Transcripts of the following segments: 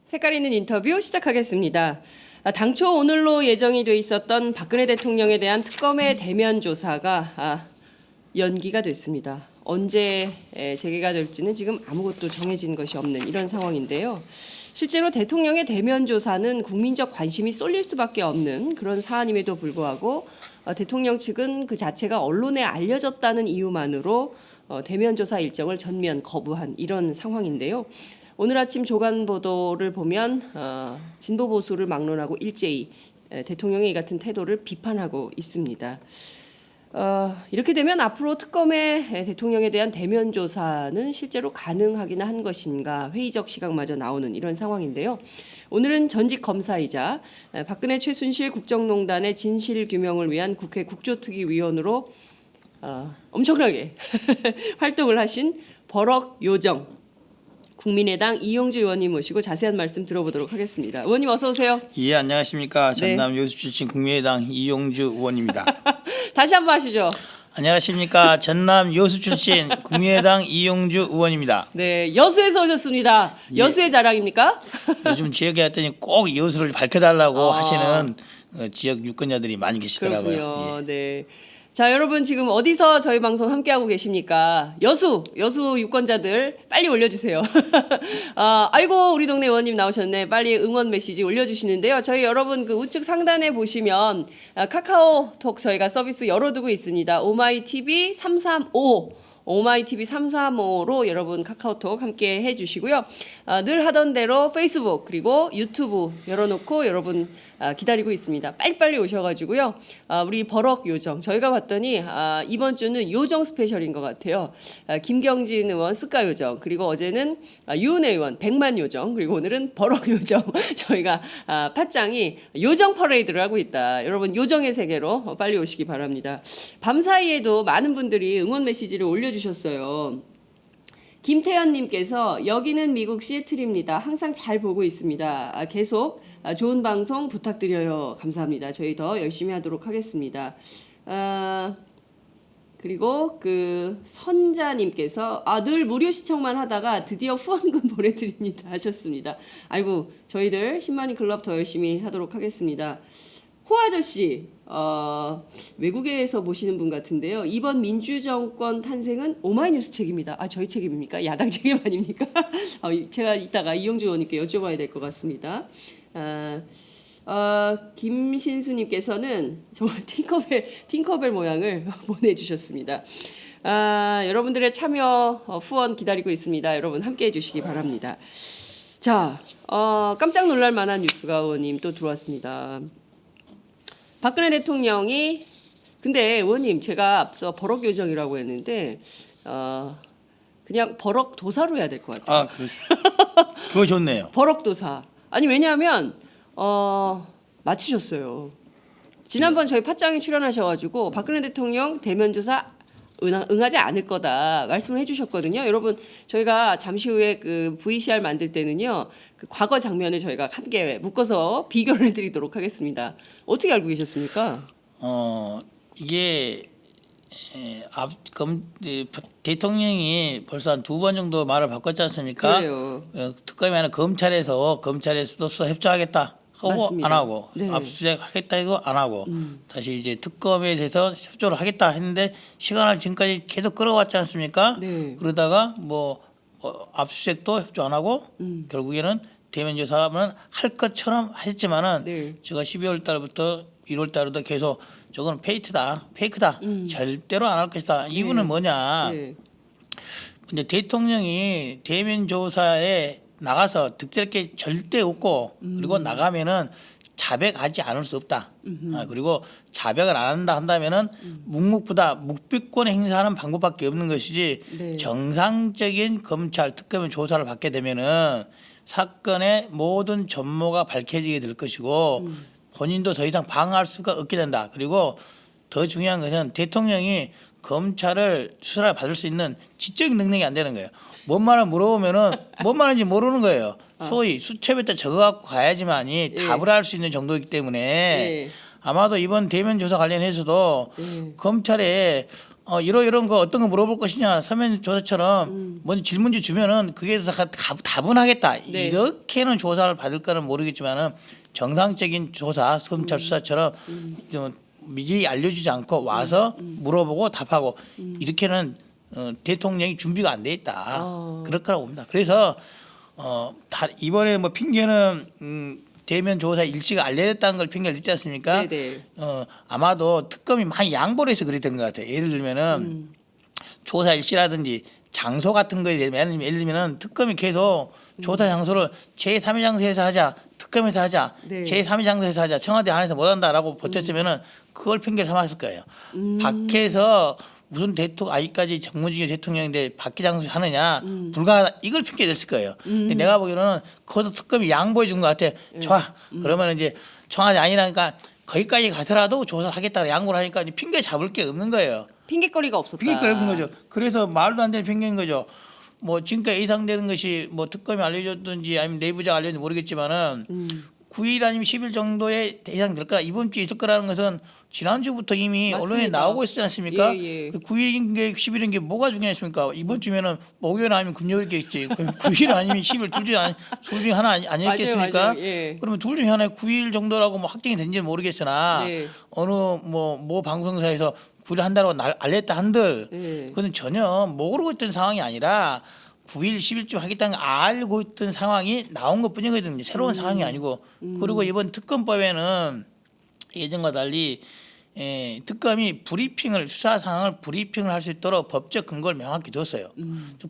색깔 있는 인터뷰 시작하겠습니다. 당초 오늘로 예정이 돼 있었던 박근혜 대통령에 대한 특검의 대면 조사가 연기가 됐습니다. 언제 재개가 될지는 지금 아무것도 정해진 것이 없는 이런 상황인데요. 실제로 대통령의 대면 조사는 국민적 관심이 쏠릴 수밖에 없는 그런 사안임에도 불구하고 대통령 측은 그 자체가 언론에 알려졌다는 이유만으로 대면 조사 일정을 전면 거부한 이런 상황인데요. 오늘 아침 조간 보도를 보면 진보 보수를 막론하고 일제히 대통령의 이 같은 태도를 비판하고 있습니다. 이렇게 되면 앞으로 특검의 대통령에 대한 대면 조사는 실제로 가능하기나 한 것인가 회의적 시각마저 나오는 이런 상황인데요. 오늘은 전직 검사이자 박근혜 최순실 국정농단의 진실 규명을 위한 국회 국조특위위원으로 엄청나게 활동을 하신 버럭 요정 국민의당 이용주 의원님 모시고 자세한 말씀 들어보도록 하겠습니다. 의원님 어서 오세요. 예, 안녕하십니까. 전남 여수 출신 국민의당 이용주 의원입니다. 다시 한번 하시죠. 안녕하십니까. 전남 여수 출신 국민의당 이용주 의원입니다. 네, 여수에서 오셨습니다. 예. 여수의 자랑입니까? 요즘 지역에 왔더니 꼭 여수를 밝혀달라고 하시는 지역 유권자들이 많이 계시더라고요. 그렇군요. 예. 네. 자, 여러분 지금 어디서 저희 방송 함께하고 계십니까? 여수 유권자들 빨리 올려주세요. 아이고 우리 동네 의원님 나오셨네. 빨리 응원 메시지 올려주시는데요. 저희 여러분 그 우측 상단에 보시면 카카오톡 저희가 서비스 열어두고 있습니다. 오마이TV 335 오마이TV 335로 여러분 카카오톡 함께 해주시고요. 늘 하던 대로 페이스북 그리고 유튜브 열어놓고 여러분 기다리고 있습니다. 빨리빨리 오셔가지고요. 우리 버럭 요정 저희가 봤더니 이번 주는 요정 스페셜인 것 같아요. 김경진 의원 스카 요정 그리고 어제는 유은혜 의원 백만 요정 그리고 오늘은 버럭 요정 저희가 팟짱이 요정 퍼레이드를 하고 있다. 여러분 요정의 세계로 빨리 오시기 바랍니다. 밤사이에도 많은 분들이 응원 메시지를 올려주셨어요. 김태현님께서 여기는 미국 시애틀입니다. 항상 잘 보고 있습니다. 계속 좋은 방송 부탁드려요. 감사합니다. 저희 더 열심히 하도록 하겠습니다. 그리고 그 선자님께서 늘 무료 시청만 하다가 드디어 후원금 보내드립니다 하셨습니다. 아이고 저희들 10만인 클럽 더 열심히 하도록 하겠습니다. 호 아저씨 외국에서 보시는 분 같은데요. 이번 민주정권 탄생은 오마이뉴스 책입니다. 저희 책임입니까? 야당 책임 아닙니까? 제가 이따가 이용주 의원님께 여쭤봐야 될 것 같습니다. 김신수님께서는 정말 팅커벨 모양을 보내주셨습니다. 여러분들의 참여 후원 기다리고 있습니다. 여러분 함께해 주시기 바랍니다. 자, 깜짝 놀랄 만한 뉴스가 의원님 또 들어왔습니다. 박근혜 대통령이 근데 의원님 제가 앞서 버럭 요정이라고 했는데 그냥 버럭 도사로 해야 될 것 같아요. 그거 좋네요. 버럭 도사. 아니 왜냐하면 맞추셨어요. 지난번 저희 팟짱에 출연하셔가지고 박근혜 대통령 대면 조사 응하지 않을 거다 말씀을 해주셨거든요. 여러분 저희가 잠시 후에 그 VCR 만들 때는요 그 과거 장면을 저희가 함께 묶어서 비교를 해드리도록 하겠습니다. 어떻게 알고 계셨습니까? 이게 대통령이 벌써 한 2번 정도 말을 바꿨지 않습니까? 그래요. 특검이 아니라 검찰에서도 협조하겠다 하고 맞습니다. 안 하고 네. 압수수색 하겠다 해도 안 하고 다시 이제 특검에 대해서 협조를 하겠다 했는데 시간을 지금까지 계속 끌어왔지 않습니까? 네. 그러다가 압수수색도 협조 안 하고 결국에는 대면 조사는 할 것처럼 하셨지만은 네. 제가 12월 달부터 1월 달에도 계속 저거는 페이크다 절대로 안 할 것이다. 이유는 뭐냐? 네. 근데 대통령이 대면 조사에 나가서 득될 게 절대 없고 그리고 나가면은 자백하지 않을 수 없다. 그리고 자백을 안 한다 한다면은 묵묵부다 묵비권 행사하는 방법밖에 없는 것이지 네. 정상적인 검찰 특검의 조사를 받게 되면은 사건의 모든 전모가 밝혀지게 될 것이고 본인도 더 이상 방어할 수가 없게 된다. 그리고 더 중요한 것은 대통령이 검찰을 수사를 받을 수 있는 지적인 능력이 안 되는 거예요. 뭔 말을 물어보면은 뭔 말인지 모르는 거예요. 소위 수첩에다 적어갖고 가야지만이 답을 할 수 있는 정도이기 때문에 아마도 이번 대면 조사 관련해서도 검찰에 이런 거 어떤 거 물어볼 것이냐 서면 조사처럼 뭔 질문지 주면은 그게 다 다분하겠다. 네. 이렇게는 조사를 받을 거는 모르겠지만은 정상적인 조사 검찰 수사처럼 좀 미리 알려주지 않고 와서 물어보고 답하고 이렇게는 대통령이 준비가 안 돼 있다. 그럴 거라고 봅니다. 그래서 이번에 뭐 핑계는 대면 조사 일시가 알려졌다는 걸 핑계를 냈지 않습니까? 네네. 아마도 특검이 많이 양보를 해서 그랬던 것 같아요. 예를 들면은 조사 일시라든지 장소 같은 거에 대한 예를 들면은 특검이 계속 조사 장소를 제3의 장소에서 하자, 특검에서 하자, 네. 제3의 장소에서 하자, 청와대 안에서 못한다라고 버텼으면은 그걸 핑계를 삼았을 거예요. 밖에서 무슨 아직까지 정무직의 대통령인데 밖에 장소에서 하느냐 불가하다 이걸 핑계 냈을 거예요. 근데 내가 보기로는 그것도 특검이 양보해 준 것 같아. 좋아. 그러면 이제 청와대 아니라니까 거기까지 가서라도 조사를 하겠다고 양보를 하니까 이제 핑계 잡을 게 없는 거예요. 핑계거리가 없었다. 핑계거리 없는 거죠. 그래서 말도 안 되는 핑계인 거죠. 뭐 지금까지 예상되는 것이 뭐 특검이 알려줬든지 아니면 내부자가 알려줬는지 모르겠지만은 9일 아니면 10일 정도에 예상될까 이번 주에 있을 거라는 것은 지난주부터 이미 맞습니다. 언론에 나오고 있지 않습니까? 예. 그 9일인 게 10일인 게 뭐가 중요했습니까? 이번 주면은 목요일 아니면 금요일이겠지. 그럼 9일 아니면 10일 둘 중에 하나 아니겠습니까? 맞아요. 예. 그러면 둘 중에 하나에 9일 정도라고 뭐 확정이 된지는 모르겠으나 네. 어느 뭐 방송사에서 9일 한다고 알렸다 한들 예. 그건 전혀 모르고 있던 상황이 아니라 9일, 10일쯤 하겠다는 걸 알고 있던 상황이 나온 것뿐이거든요. 새로운 상황이 아니고. 그리고 이번 특검법에는 예전과 달리 특검이 수사 상황을 브리핑을 할 수 있도록 법적 근거를 명확히 뒀어요.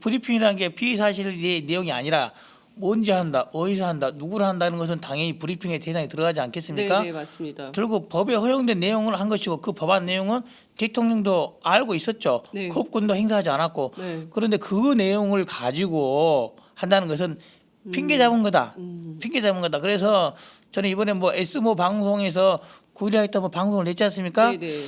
브리핑이라는 게 피의사실 내용이 아니라 뭔지 한다, 어디서 한다, 누구를 한다는 것은 당연히 브리핑의 대상에 들어가지 않겠습니까? 네, 맞습니다. 결국 법에 허용된 내용을 한 것이고 그 법안 내용은 대통령도 알고 있었죠. 네. 거부권도 행사하지 않았고. 네. 그런데 그 내용을 가지고 한다는 것은 핑계 잡은 거다. 핑계 잡은 거다. 그래서 저는 이번에 뭐 S모 방송에서 9일에 하겠다 뭐 방송을 냈지 않습니까? 네.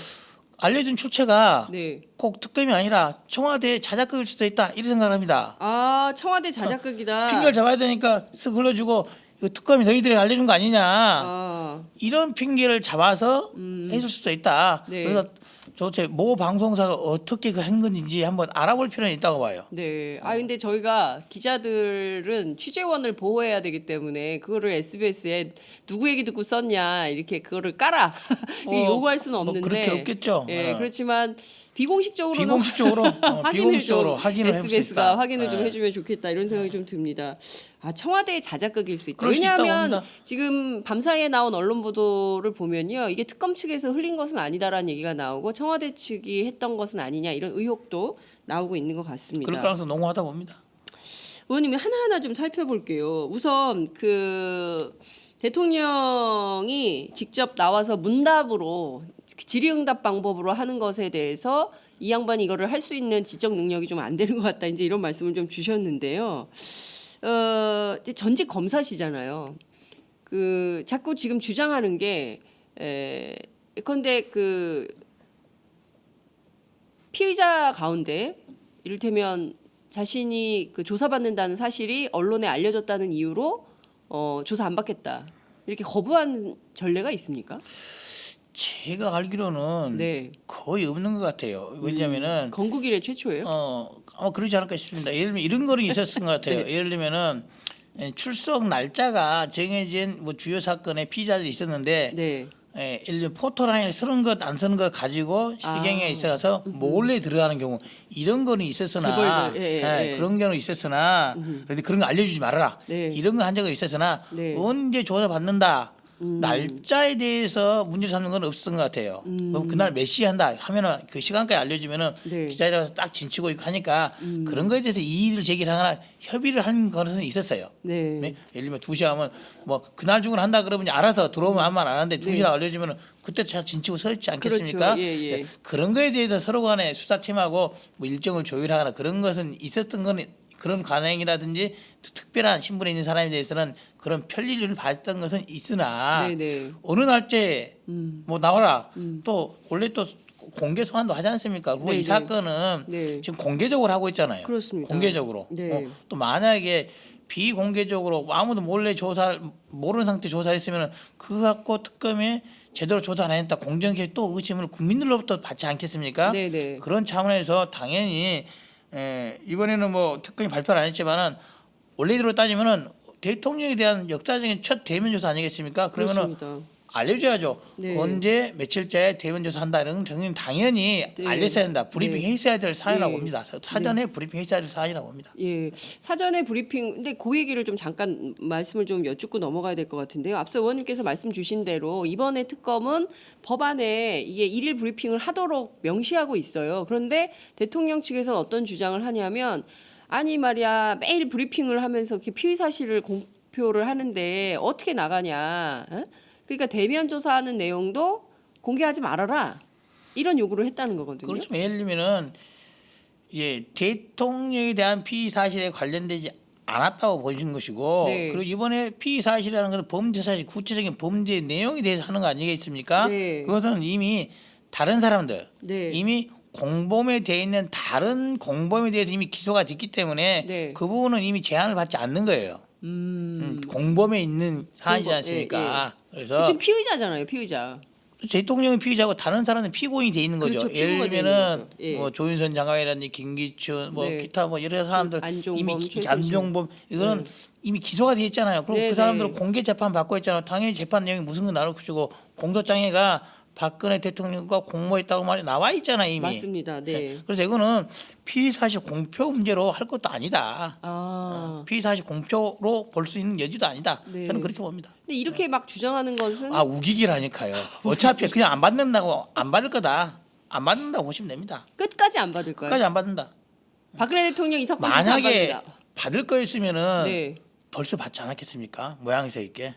알려준 출처가 네. 꼭 특검이 아니라 청와대 자작극일 수도 있다. 이런 생각을 합니다. 아, 청와대 자작극이다. 핑계를 잡아야 되니까 쓱 흘러주고 이거 특검이 너희들이 알려준 거 아니냐. 아, 이런 핑계를 잡아서 했을 수도 있다. 네. 그래서 도대체 모 방송사가 어떻게 그 한 건지 한번 알아볼 필요는 있다고 봐요. 네. 아, 근데 저희가 기자들은 취재원을 보호해야 되기 때문에 그거를 SBS에 누구 얘기 듣고 썼냐 이렇게 그거를 깔아 이게 요구할 수는 없는데. 그렇게 없겠죠. 예, 그렇지만 비공식적으로는 비공식적으로 비공식적으로 확인을 해볼 수 SBS가 있다. 확인을 좀 네. 해주면 좋겠다 이런 생각이 좀 듭니다. 아, 청와대의 자작극일 수 있다. 그럴 수 있다고 왜냐하면 봅니다. 지금 밤사이에 나온 언론 보도를 보면요, 이게 특검 측에서 흘린 것은 아니다라는 얘기가 나오고 청와대 측이 했던 것은 아니냐 이런 의혹도 나오고 있는 것 같습니다. 그럴 가능성 농후하다 봅니다. 의원님 하나하나 좀 살펴볼게요. 우선 그 대통령이 직접 나와서 문답으로 질의응답 방법으로 하는 것에 대해서 이 양반이 이거를 할 수 있는 지적 능력이 좀 안 되는 것 같다. 이제 이런 말씀을 좀 주셨는데요. 이제 전직 검사시잖아요. 그 자꾸 지금 주장하는 게 예컨대 그 피의자 가운데 이를테면 자신이 그 조사받는다는 사실이 언론에 알려졌다는 이유로 조사 안 받겠다 이렇게 거부한 전례가 있습니까? 제가 알기로는 네. 거의 없는 것 같아요. 왜냐하면은 건국 이래 최초예요. 아마 그러지 않을까 싶습니다. 예를 들면 이런 거는 있었을 것 같아요. 네. 예를 들면은 출석 날짜가 정해진 뭐 주요 사건에 피의자들이 있었는데 네. 예를 들면 포토라인을 쓰는 것 안 쓰는 것 가지고 실경에 있어서 몰래 들어가는 경우 이런 거는 있었으나 재벌들, 예. 그런 경우는 있었으나 그런데 그런 거 알려주지 말아라. 네. 이런 거 한 적은 있었으나 네. 언제 조사 받는다. 날짜에 대해서 문제를 삼는 건 없었던 것 같아요. 그럼 그날 몇 시에 한다 하면은 그 시간까지 알려주면은 네. 기자들한테 딱 진치고 있고 하니까 그런 거에 대해서 이의를 제기하거나 협의를 하는 것은 있었어요. 네. 네? 예를 들면 2시 하면 뭐 그날 중을 한다 그러면 알아서 들어오면 아무 말 안 하는데 2시라고 알려주면 그때 잘 진치고 서 있지 않겠습니까? 그렇죠. 예. 네. 그런 거에 대해서 서로 간에 수사팀하고 뭐 일정을 조율하거나 그런 것은 있었던 거는 그런 관행이라든지 특별한 신분에 있는 사람에 대해서는 그런 편리를 받았던 것은 있으나 네네. 어느 날짜에 뭐 나와라 또 원래 또 공개 소환도 하지 않습니까? 그리고 네네. 이 사건은 네. 지금 공개적으로 하고 있잖아요. 그렇습니다. 공개적으로. 네. 또 만약에 비공개적으로 아무도 몰래 조사를 모르는 상태 조사를 했으면 그거 갖고 특검에 제대로 조사 안 했다 공정하게 또 의심을 국민들로부터 받지 않겠습니까? 네네. 그런 차원에서 당연히 이번에는 뭐 특검이 발표를 안 했지만은 원래대로 따지면은 대통령에 대한 역사적인 첫 대면 조사 아니겠습니까? 그러면은 그렇습니다. 알려줘야죠. 네. 언제 며칠째 대면 조사한다는 정리는 당연히 네. 알렸어야 된다. 브리핑 네. 했어야 될 사안이라고 네. 봅니다. 사전에 브리핑 했어야 될 사안이라고 봅니다. 예, 사전에 브리핑, 근데 그 얘기를 좀 잠깐 말씀을 좀 여쭙고 넘어가야 될 것 같은데요. 앞서 의원님께서 말씀 주신 대로 이번에 특검은 법안에 이게 일일 브리핑을 하도록 명시하고 있어요. 그런데 대통령 측에서는 어떤 주장을 하냐면 아니 말이야 매일 브리핑을 하면서 이렇게 피의 사실을 공표를 하는데 어떻게 나가냐? 어? 그러니까 대면 조사하는 내용도 공개하지 말아라. 이런 요구를 했다는 거거든요. 그렇죠. 예를 들면은 대통령에 대한 피의 사실에 관련되지 않았다고 보신 것이고 네. 그리고 이번에 피의 사실이라는 것은 범죄 사실 구체적인 범죄 내용에 대해서 하는 거 아니겠습니까? 네. 그것은 이미 다른 사람들 네. 이미 공범에 돼 있는 다른 공범에 대해서 이미 기소가 됐기 때문에 네. 그 부분은 이미 제한을 받지 않는 거예요. 공범에 있는 사안이지 공범, 않습니까? 그래서 지금 피의자잖아요, 피의자. 대통령은 피의자고 다른 사람은 피고인이 돼 있는 거죠. 그렇죠, 예를 피고가 돼 있는 들면은 거죠. 예. 뭐 조윤선 장관이라든지 김기춘 뭐 네. 기타 뭐 여러 사람들 안종범, 이미 최순실. 안종범 이거는 이미 기소가 돼 있잖아요. 그럼 네, 그 사람들은 네. 공개 재판 받고 있잖아요. 당연히 재판 내용이 무슨 거 나올 것이고 공소장애가 박근혜 대통령과 공모했다고 말이 나와 있잖아 이미. 맞습니다. 네. 그래서 이거는 피의 사실 공표 문제로 할 것도 아니다. 피의 사실 공표로 볼 수 있는 여지도 아니다. 네. 저는 그렇게 봅니다. 근데 이렇게 막 주장하는 것은 아 우기기라니까요. 어차피 그냥 안 받는다고 안 받을 거다. 안 받는다고 보시면 됩니다. 끝까지 안 받을 거예요. 끝까지 안 받는다. 박근혜 대통령 이 사건 조사 안 만약에 받는다. 받을 거였으면은 네. 벌써 받지 않았겠습니까? 모양새 있게.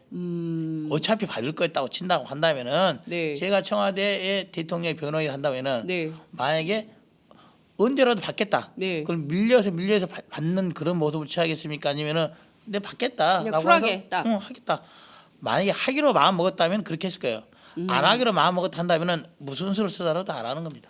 어차피 받을 거였다고 친다고 한다면은 네. 제가 청와대의 대통령의 변호인을 한다면은 네. 만약에 언제라도 받겠다. 네. 그럼 밀려서 받는 그런 모습을 취하겠습니까? 아니면은 내 받겠다라고 그냥 쿨하게 해서 딱. 하겠다. 만약에 하기로 마음 먹었다면 그렇게 했을 거예요. 안 하기로 마음 먹었다 한다면은 무슨 수를 쓰더라도 안 하는 겁니다.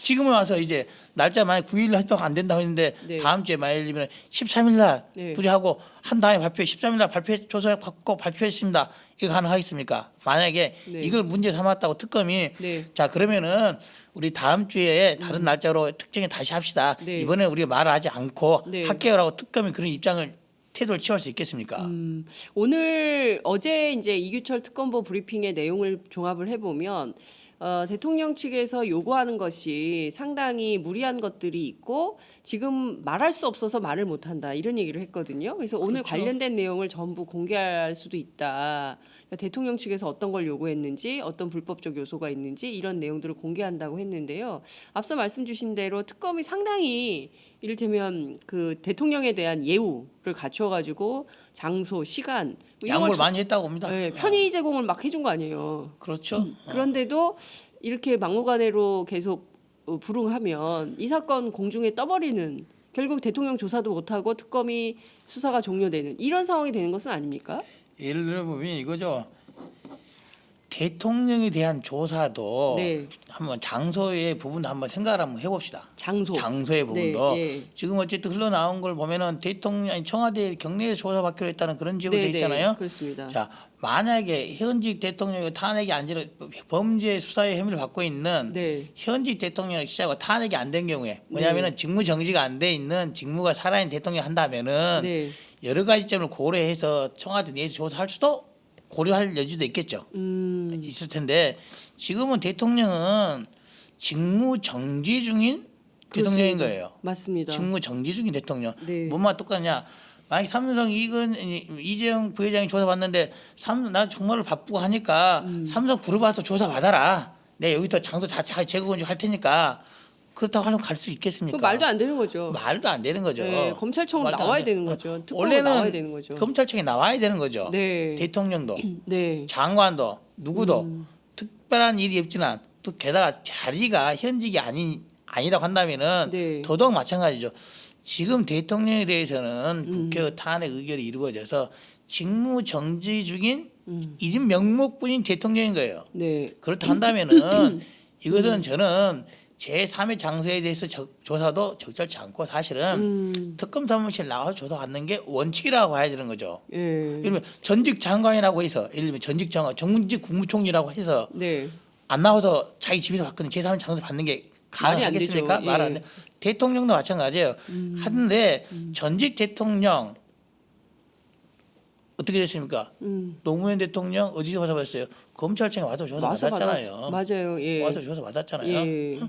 지금은 와서 이제 날짜 만약 9일 해도 안 된다고 했는데 네. 다음 주에 만약이면 13일 날 네. 둘이 하고 한 다음에 발표 13일 날 발표 조사 받고 발표했습니다. 이거 가능하겠습니까? 만약에 네. 이걸 문제 삼았다고 특검이 네. 자 그러면은 우리 다음 주에 다른 날짜로 특정해 다시 합시다. 네. 이번에 우리가 말을 하지 않고 네. 할게요라고 특검이 그런 입장을 태도를 취할 수 있겠습니까? 오늘 어제 이제 이규철 특검보 브리핑의 내용을 종합을 해보면 대통령 측에서 요구하는 것이 상당히 무리한 것들이 있고 지금 말할 수 없어서 말을 못한다 이런 얘기를 했거든요. 그래서 오늘 그렇죠. 관련된 내용을 전부 공개할 수도 있다. 그러니까 대통령 측에서 어떤 걸 요구했는지 어떤 불법적 요소가 있는지 이런 내용들을 공개한다고 했는데요. 앞서 말씀 주신 대로 특검이 상당히 이를테면 그 대통령에 대한 예우를 갖춰가지고 장소, 시간 뭐 이런 양보를 걸 많이 했다고 봅니다. 네, 편의 제공을 막 해준 거 아니에요. 그렇죠. 그런데도 이렇게 막무가내로 계속 불응하면 이 사건 공중에 떠버리는 결국 대통령 조사도 못하고 특검이 수사가 종료되는 이런 상황이 되는 것은 아닙니까? 예를 들어 보면 이거죠. 대통령에 대한 조사도 네. 한번 장소의 부분도 한번 생각을 한번 해봅시다. 장소. 장소의 부분도 네, 예. 지금 어쨌든 흘러나온 걸 보면은 대통령 아니 청와대 경내에서 조사받기로 했다는 그런 지역으로 돼 있잖아요. 그렇습니다. 자 만약에 현직 대통령이 탄핵이 안 되는 범죄 수사의 혐의를 받고 있는 네. 현직 대통령 시하고 탄핵이 안 된 경우에 뭐냐면은 직무 정지가 안 돼 있는 직무가 살아있는 대통령이 한다면은 네. 여러 가지 점을 고려해서 청와대 내에서 조사할 수도 고려할 여지도 있겠죠. 있을 텐데 지금은 대통령은 직무 정지 중인 대통령인 그렇습니다. 거예요. 맞습니다. 직무 정지 중인 대통령. 네. 뭐만 똑같냐? 만약 삼성 이재용 부회장이 조사받는데 나 정말 바쁘고 하니까 삼성 부르봐서 조사 받아라. 내가 여기서 장소 다 제거 할 테니까 그렇다고 하면 갈 수 있겠습니까? 그 말도 안 되는 거죠. 말도 안 되는 거죠. 네, 검찰청으로 말도 안 나와야 돼. 되는 거죠. 특검으로 원래는 나와야 되는 거죠. 검찰청에 나와야 되는 거죠. 네. 대통령도 네. 장관도 누구도 특별한 일이 없지만 또 게다가 자리가 현직이 아니라고 한다면은 네. 더더욱 마찬가지죠. 지금 대통령에 대해서는 국회 탄핵 의결이 이루어져서 직무 정지 중인 일인 명목뿐인 대통령인 거예요. 네. 그렇다 한다면은 이것은 저는 제3의 장소에 대해서 조사도 적절치 않고 사실은 특검 사무실 나가서 조사받는 게 원칙이라고 봐야 되는 거죠. 예. 예를 들면 전직 장관이라고 해서 예를 들면 전직 장관, 전직 국무총리라고 해서 네. 안 나와서 자기 집에서 받거나 제3의 장소 받는 게 말이 안 되죠. 가능하겠습니까? 말 안 돼. 대통령도 마찬가지예요. 하는데 전직 대통령 어떻게 됐습니까? 노무현 대통령 어디서 조사받았어요? 검찰청에 와서 조사받았잖아요. 맞아요. 예. 와서 조사받았잖아요. 예.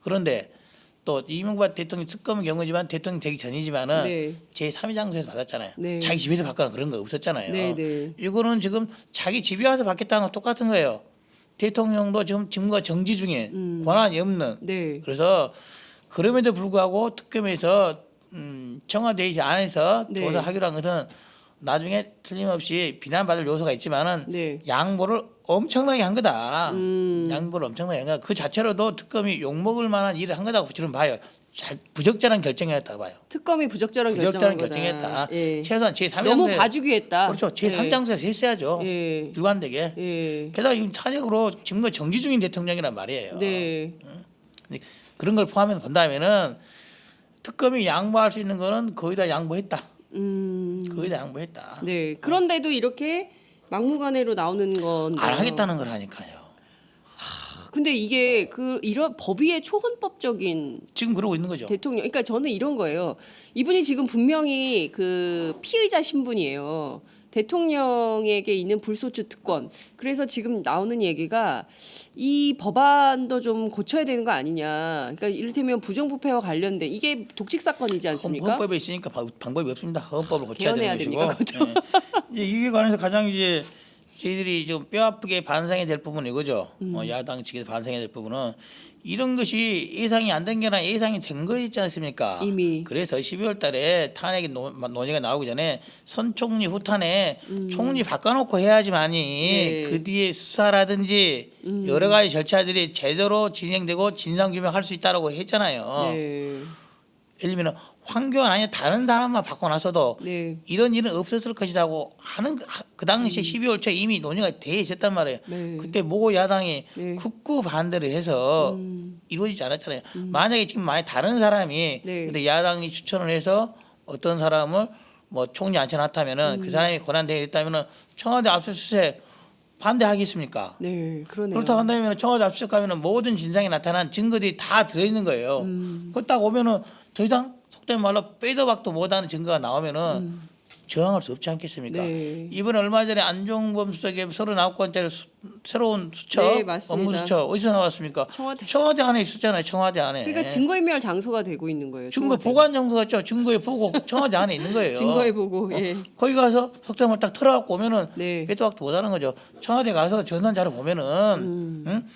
그런데 또 이명박 대통령 특검의 경우지만 대통령 되기 전이지만은 네. 제3의 장소에서 받았잖아요. 네. 자기 집에서 받거나 그런 거 없었잖아요. 네, 네. 이거는 지금 자기 집에 와서 받겠다는 거 똑같은 거예요. 대통령도 지금 증거 정지 중에 권한이 없는. 네. 그래서 그럼에도 불구하고 특검에서 청와대 안에서 네. 조사하기로 한 것은 나중에 틀림없이 비난받을 요소가 있지만은 네. 양보를 엄청나게 한 거다. 음. 양보를 엄청나게 한 거다. 그 자체로도 특검이 욕먹을 만한 일을 한 거다고 저는 봐요. 부적절한 결정이었다고 봐요. 특검이 부적절한 부적절한 결정한 결정이었다. 거다. 예. 최소한 제3장소에 너무 봐주기했다. 그렇죠. 제3장소에서 했어야죠. 예. 일관되게. 예. 게다가 지금 탄핵으로 증거 정지 중인 대통령이란 말이에요. 네. 근데 그런 걸 포함해서 본다면은 특검이 양보할 수 있는 거는 거의 다 양보했다. 거의 다 양보했다. 네. 그런데도 이렇게 막무가내로 나오는 건 안 하겠다는 걸 하니까요. 근데 이게 이런 법위의 초헌법적인 지금 그러고 있는 거죠. 대통령. 그러니까 저는 이런 거예요. 이분이 지금 분명히 그 피의자 신분이에요. 대통령에게 있는 불소추 특권. 그래서 지금 나오는 얘기가 이 법안도 좀 고쳐야 되는 거 아니냐. 그러니까 이를테면 부정부패와 관련된 이게 독직 사건이지 않습니까? 헌법에 있으니까 방법이 없습니다. 헌법을 고쳐야 개헌해야 되는 됩니까, 것이고. 이제 이에 관해서 가장 이제 저희들이 좀 뼈아프게 반성해야 될 부분은 이거죠. 야당 측에서 반성해야 될 부분은 이런 것이 예상이 안 된 게 아니라 예상이 된 거 있지 않습니까? 이미. 그래서 12월 달에 탄핵이 논의가 나오기 전에 선 총리 후탄에 총리 바꿔놓고 해야지만이 네. 그 뒤에 수사라든지 여러 가지 절차들이 제대로 진행되고 진상규명할 수 있다라고 했잖아요. 네. 예를 들면 황교안 아니야 다른 사람만 바꿔놔서도 네. 이런 일은 없었을 것이라고 하는 그 당시에 12월 초에 이미 논의가 돼 있었단 말이에요. 네. 그때 모 야당이 네. 극구 반대를 해서 이루어지지 않았잖아요. 만약에 지금 만약 다른 사람이 네. 근데 야당이 추천을 해서 어떤 사람을 뭐 총리 앉혀놨다면은 그 사람이 권한대행이 됐다면은 청와대 압수수색 반대하겠습니까? 네. 그러네요. 그렇다고 한다면 청와대 압수수색 가면은 모든 진상이 나타난 증거들이 다 들어있는 거예요. 그거 딱 오면은 더 이상 속된 말로 빼도 박도 못하는 증거가 나오면은 저항할 수 없지 않겠습니까? 네. 이번에 얼마 전에 안종범 수석의 39건짜리 새로운 수첩, 네, 맞습니다. 업무 수첩 어디서 나왔습니까? 청와대. 안에 있었잖아요. 청와대 안에. 그러니까 증거인멸 장소가 되고 있는 거예요. 증거 청와대. 보관 장소가 있죠. 증거에 보고 청와대 안에 있는 거예요. 증거에 보고 예. 거기 가서 속담을 딱 틀어갖고 오면은 네. 빼도 박도 못하는 거죠. 청와대 가서 전산 자료 보면은 응?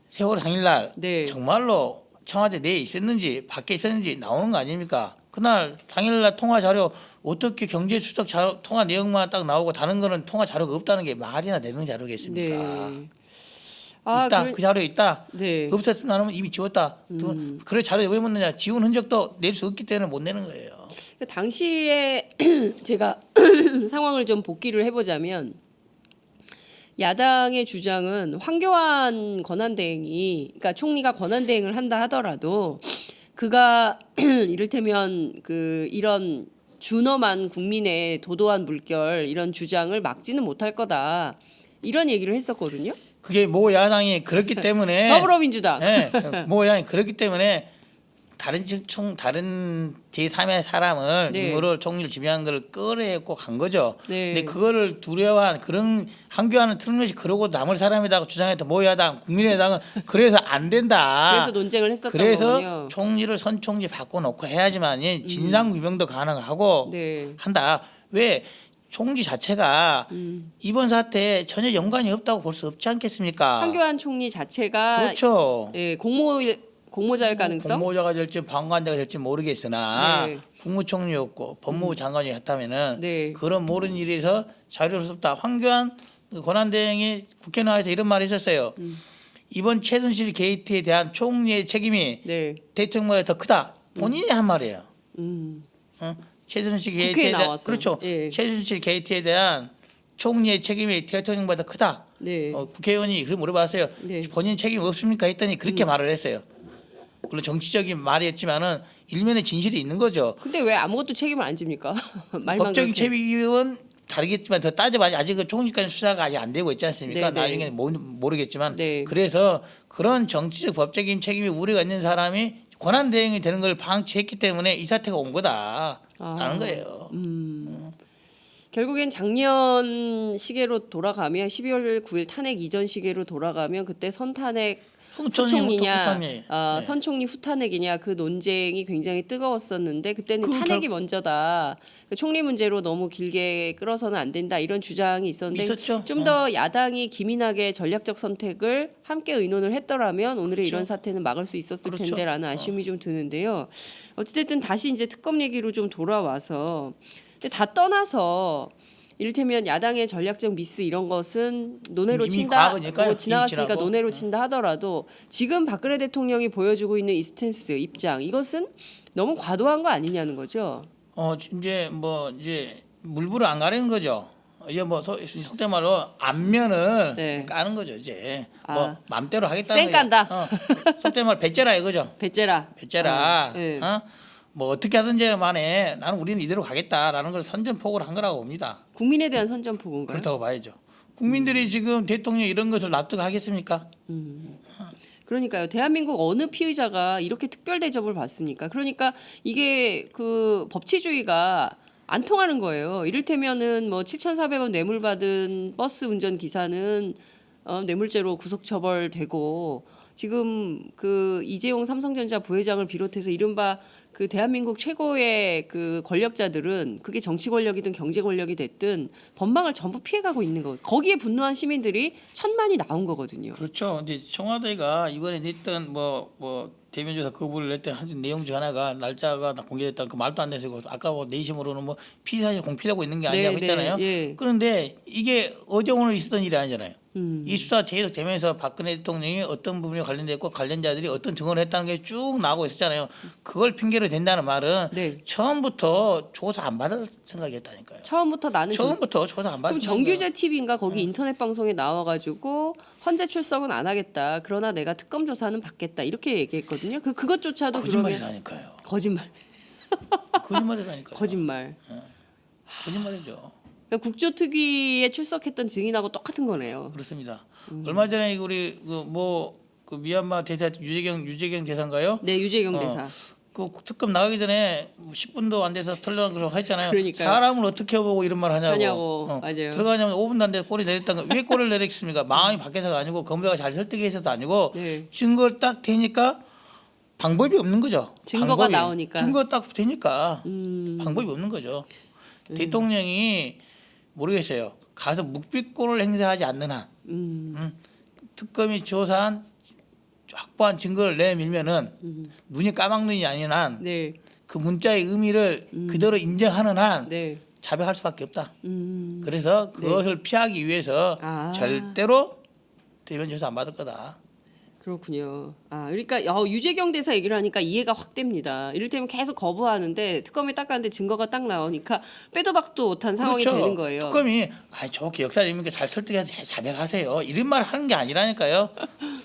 세월 당일날 네. 정말로 청와대 내에 있었는지 밖에 있었는지 나오는 거 아닙니까? 그날 당일날 통화 자료 어떻게 경제수석 자료, 통화 내용만 딱 나오고 다른 거는 통화 자료가 없다는 게 말이나 되는 자료겠습니까? 네. 있다. 그 자료 있다. 네. 없었으면 나는 이미 지웠다. 그래 자료 왜 묻느냐? 지운 흔적도 낼 수 없기 때문에 못 내는 거예요. 그러니까 당시에 제가 상황을 좀 복기를 해보자면 야당의 주장은 황교안 권한대행이 그러니까 총리가 권한대행을 한다 하더라도 그가 이를테면 이런 준엄한 국민의 도도한 물결 이런 주장을 막지는 못할 거다 이런 얘기를 했었거든요. 그게 모 야당이 그렇기 때문에 더불어민주당. 네, 모 야당이 그렇기 때문에 다른 제3의 사람을 네. 인물을 총리를 지명한 걸 끌어내고 간 거죠. 네. 근데 그거를 두려워한 그런 황교안은 틀림없이 그러고 남을 사람이라고 주장했던 모 야당 국민의당은 그래서 안 된다. 그래서 논쟁을 했었던 그래서 거군요. 총리를 선 총리 바꿔놓고 해야지만이 진상 규명도 가능하고 네. 한다. 왜? 총리 자체가 이번 사태에 전혀 연관이 없다고 볼 수 없지 않겠습니까? 황교안 총리 자체가 그렇죠. 공모자일 가능성? 공모자가 될지 방관자가 될지 모르겠으나 네. 국무총리였고 법무부 장관이었다면은 네. 그런 모르는 일에서 자유롭다. 황교안 권한대행이 국회 나와서 이런 말을 했었어요. 이번 최순실 게이트에 대한 총리의 책임이 네. 대통령보다 더 크다. 본인이 한 말이에요. 음. 최순실 국회에 게이트에 대한 나왔어요. 그렇죠. 예. 최순실 게이트에 대한 총리의 책임이 대통령보다 크다. 네. 국회의원이 그걸 물어봤어요. 네. 본인 책임 없습니까? 했더니 그렇게 말을 했어요. 물론 정치적인 말이었지만은 일면에 진실이 있는 거죠. 근데 왜 아무것도 책임을 안 집니까? 말만 법적인 그렇게. 책임은 다르겠지만 더 따져봐야 아직 그 총리까지 수사가 아직 안 되고 있지 않습니까? 네, 네. 나중에 모르겠지만 네. 그래서 그런 정치적 법적인 책임이 우려가 있는 사람이 권한 대행이 되는 걸 방치했기 때문에 이 사태가 온 거다라는 거예요. 결국엔 작년 시계로 돌아가면 12월 9일 탄핵 이전 시계로 돌아가면 그때 선탄핵 후총리냐, 네. 선총리 후탄핵이냐 그 논쟁이 굉장히 뜨거웠었는데 그때는 그 탄핵이 먼저다. 그 총리 문제로 너무 길게 끌어서는 안 된다 이런 주장이 있었는데 있었죠. 좀 더 야당이 기민하게 전략적 선택을 함께 의논을 했더라면 오늘의 이런 사태는 막을 수 있었을 그렇죠. 텐데라는 아쉬움이 좀 드는데요. 어찌됐든 다시 이제 특검 얘기로 좀 돌아와서 근데 다 떠나서 이를테면 야당의 전략적 미스 이런 것은 논외로 이미 친다, 과거니까요. 뭐 지나갔으니까 이미 지나고. 논외로 친다 하더라도 지금 박근혜 대통령이 보여주고 있는 이 스탠스 입장 이것은 너무 과도한 거 아니냐는 거죠. 이제 이제 물불을 안 가리는 거죠. 이제 속된 말로 안면을 네. 까는 거죠. 이제 아. 맘대로 하겠다는 쌩 깐다. 속된 말 배째라 이거죠. 배째라. 배째라. 네. 뭐 어떻게 하든지 만에 나는 우리는 이대로 가겠다라는 걸 선전포고를 한 거라고 봅니다. 국민에 대한 선전포고인가요? 그렇다고 봐야죠. 국민들이 지금 대통령 이런 것을 납득하겠습니까? 그러니까요. 대한민국 어느 피의자가 이렇게 특별 대접을 받습니까? 그러니까 이게 그 법치주의가 안 통하는 거예요. 이를테면은 뭐 7,400원 뇌물 받은 버스 운전 기사는 뇌물죄로 구속 처벌되고 지금 그 이재용 삼성전자 부회장을 비롯해서 이른바 그 대한민국 최고의 그 권력자들은 그게 정치 권력이든 경제 권력이 됐든 법망을 전부 피해가고 있는 거. 거기에 분노한 시민들이 천만이 나온 거거든요. 그렇죠. 근데 청와대가 이번에 냈던 대면조사 거부를 냈던 한 내용 중 하나가 날짜가 다 공개됐다. 그 말도 안 되고 아까 내심으로는 피의사실 공피하고 있는 게 아니라고 했잖아요. 예. 그런데 이게 어제 오늘 있었던 일이 아니잖아요. 이 수사 계속되면서 박근혜 대통령이 어떤 부분에 관련됐고 관련자들이 어떤 증언을 했다는 게 쭉 나오고 있었잖아요. 그걸 핑계로 댄다는 말은 네. 처음부터 조사 안 받을 생각이었다니까요. 처음부터 나는 처음부터 조사 안 받을 그럼 정규제 TV인가 거기 인터넷 방송에 나와가지고 헌재 출석은 안 하겠다. 그러나 내가 특검 조사는 받겠다. 이렇게 얘기했거든요. 그것조차도 그러면 거짓말이라니까요. 거짓말. 거짓말이라니까요. 거짓말. 거짓말이죠. 그러니까 국조특위에 출석했던 증인하고 똑같은 거네요. 그렇습니다. 얼마 전에 우리 그 미얀마 대사 유재경 대사인가요? 네, 유재경 대사. 그 특검 나가기 전에 10분도 안 돼서 털려는 걸 했잖아요. 그러니까요. 사람을 어떻게 보고 이런 말 하냐고. 맞아요. 들어가냐면 5분도 안 돼서 꼬리 내렸다는 거. 왜 꼬리를 내렸습니까? 마음이 바뀌어서가 아니고 검사가 잘 설득해서도 아니고 네. 증거를 딱 대니까 방법이 없는 거죠. 증거가 방법이. 나오니까. 증거가 딱 되니까 방법이 없는 거죠. 대통령이 모르겠어요. 가서 묵비권을 행사하지 않는 한 특검이 조사한 확보한 증거를 내밀면은 눈이 까막눈이 아닌 한 네. 그 문자의 의미를 그대로 인정하는 한 네. 자백할 수밖에 없다. 그래서 그것을 피하기 위해서 아. 절대로 대면 조사 안 받을 거다. 그렇군요. 그러니까 유재경 대사 얘기를 하니까 이해가 확 됩니다. 이를테면 계속 거부하는데 특검이 딱 갔는데 증거가 딱 나오니까 빼도 박도 못한 상황이 그렇죠. 되는 거예요. 특검이 좋게 역사님께 잘 설득해서 자백하세요. 이런 말을 하는 게 아니라니까요.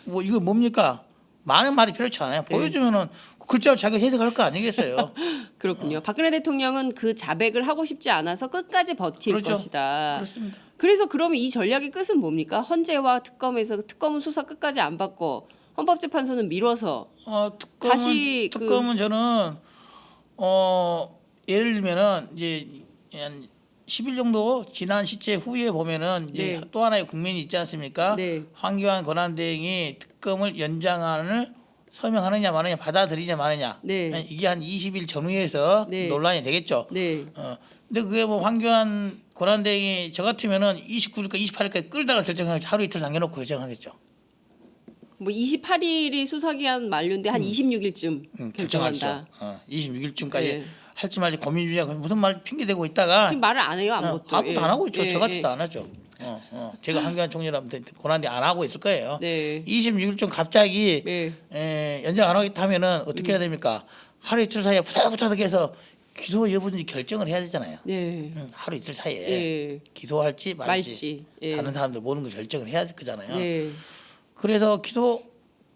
이거 뭡니까? 많은 말이 필요치 않아요. 보여주면은 글자로 자기 해석할 거 아니겠어요. 그렇군요. 박근혜 대통령은 그 자백을 하고 싶지 않아서 끝까지 버틸 그렇죠. 것이다. 그렇습니다. 그래서 그러면 이 전략의 끝은 뭡니까? 헌재와 특검에서 특검은 수사 끝까지 안 받고 헌법재판소는 미뤄서 특검은 저는 예를 들면은 이제 한 10일 정도 지난 시체 후에 보면은 이제 네. 또 하나의 국면이 있지 않습니까? 네. 황교안 권한대행이 특검을 연장안을 서명하느냐 마느냐 받아들이냐 마느냐. 네. 이게 한 20일 전후에서 네. 논란이 되겠죠. 네. 근데 그게 황교안 권한대행이 저 같으면은 29일까 28일까지 끌다가 결정하겠죠. 하루 이틀 남겨놓고 결정하겠죠. 뭐 28일이 수사기한 만료인데 한 26일쯤 결정한다. 26일쯤까지 네. 할지 말지 고민 중이야. 무슨 말 핑계 대고 있다가 지금 말을 안 해요 아무것도. 아무것도 안 하고 있죠. 예, 저 같이도 예. 안 하죠. 제가 황교안 총리라면 권한대 안 하고 있을 거예요. 네. 26일쯤 갑자기 네. 연장 안 하겠다 하면은 어떻게 해야 됩니까? 하루 이틀 사이에 후다닥 해서 기소 여부인지 결정을 해야 되잖아요. 네. 하루 이틀 사이에 예. 기소할지 말지, 말지. 예. 다른 사람들 모든 걸 결정을 해야 될 거잖아요. 네. 그래서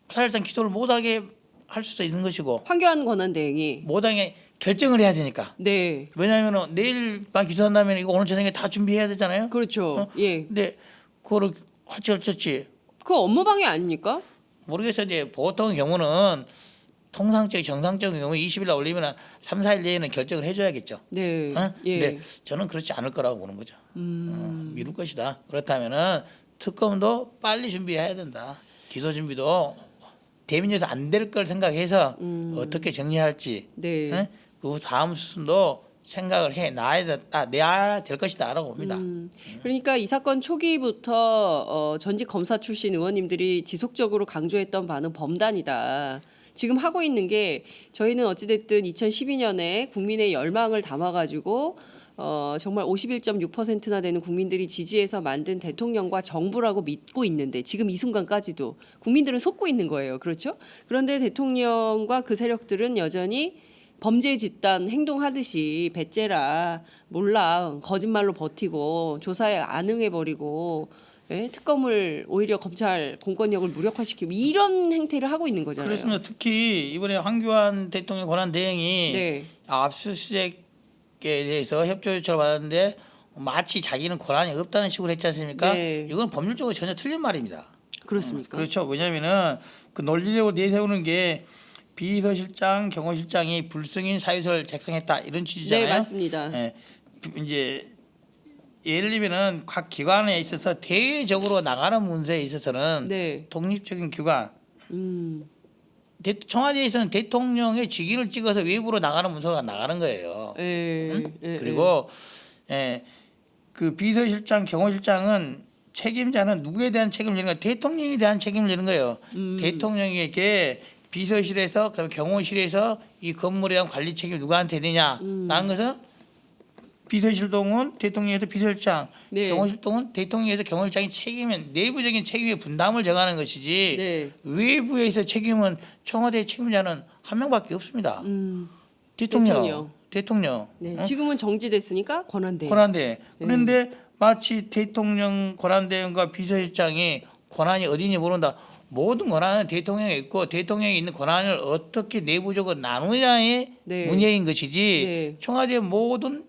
사실상 기소를 못하게 할 수도 있는 것이고 황교안 권한대행이 못하게 결정을 해야 되니까. 네. 왜냐하면 내일만 기소한다면 이거 오늘 저녁에 다 준비해야 되잖아요. 그렇죠. 예. 근데 그거를 할지 어쩔지 그 업무방해 아닙니까? 모르겠어요. 이제 보통 경우는 정상적인 경우 20일 날 올리면 3, 4일 내에는 결정을 해줘야겠죠. 네. 예. 근데 저는 그렇지 않을 거라고 보는 거죠. 미룰 것이다. 그렇다면은 특검도 빨리 준비해야 된다. 기소 준비도 대면에서 안 될 걸 생각해서 어떻게 정리할지 네. 그 다음 수순도 생각을 내야 될 것이다라고 봅니다. 그러니까 이 사건 초기부터 전직 검사 출신 의원님들이 지속적으로 강조했던 바는 범단이다. 지금 하고 있는 게 저희는 어찌됐든 2012년에 국민의 열망을 담아가지고 정말 51.6%나 되는 국민들이 지지해서 만든 대통령과 정부라고 믿고 있는데 지금 이 순간까지도 국민들은 속고 있는 거예요. 그렇죠? 그런데 대통령과 그 세력들은 여전히 범죄 집단 행동하듯이 배째라 몰라 거짓말로 버티고 조사에 안 응해버리고 예? 특검을 오히려 검찰 공권력을 무력화시키고 이런 행태를 하고 있는 거잖아요. 그렇습니다. 특히 이번에 황교안 대통령 권한 대행이 네. 압수수색에 대해서 협조 요청을 받았는데 마치 자기는 권한이 없다는 식으로 했지 않습니까? 네. 이건 법률적으로 전혀 틀린 말입니다. 그렇습니까? 그렇죠. 왜냐하면은 그 논리적으로 내세우는 게 비서실장, 경호실장이 불승인 사유서를 작성했다 이런 취지잖아요. 네, 맞습니다. 예, 이제 예를 들면은 각 기관에 있어서 대외적으로 나가는 문제에 있어서는 네. 독립적인 기관, 음. 청와대에서는 대통령의 직위를 찍어서 외부로 나가는 문서가 나가는 거예요. 예. 예. 그리고 그 비서실장, 경호실장은 책임자는 누구에 대한 책임을 지는 거예요? 대통령에 대한 책임을 지는 거예요. 대통령에게 비서실에서 그다음에 경호실에서 이 건물에 대한 관리 책임이 누구한테 되냐라는 것은 비서실동은 대통령에서 비서실장, 네. 경호실동은 대통령에서 경호실장이 책임은 내부적인 책임의 분담을 정하는 것이지 네. 외부에서 책임은 청와대 책임자는 한 명밖에 없습니다. 대통령. 네. 지금은 정지됐으니까 권한대행. 권한대. 그런데 마치 대통령 권한대행과 비서실장이 권한이 어디인지 모른다. 모든 권한은 대통령에 있고 대통령이 있는 권한을 어떻게 내부적으로 나누냐의 네. 문제인 것이지 네. 청와대의 모든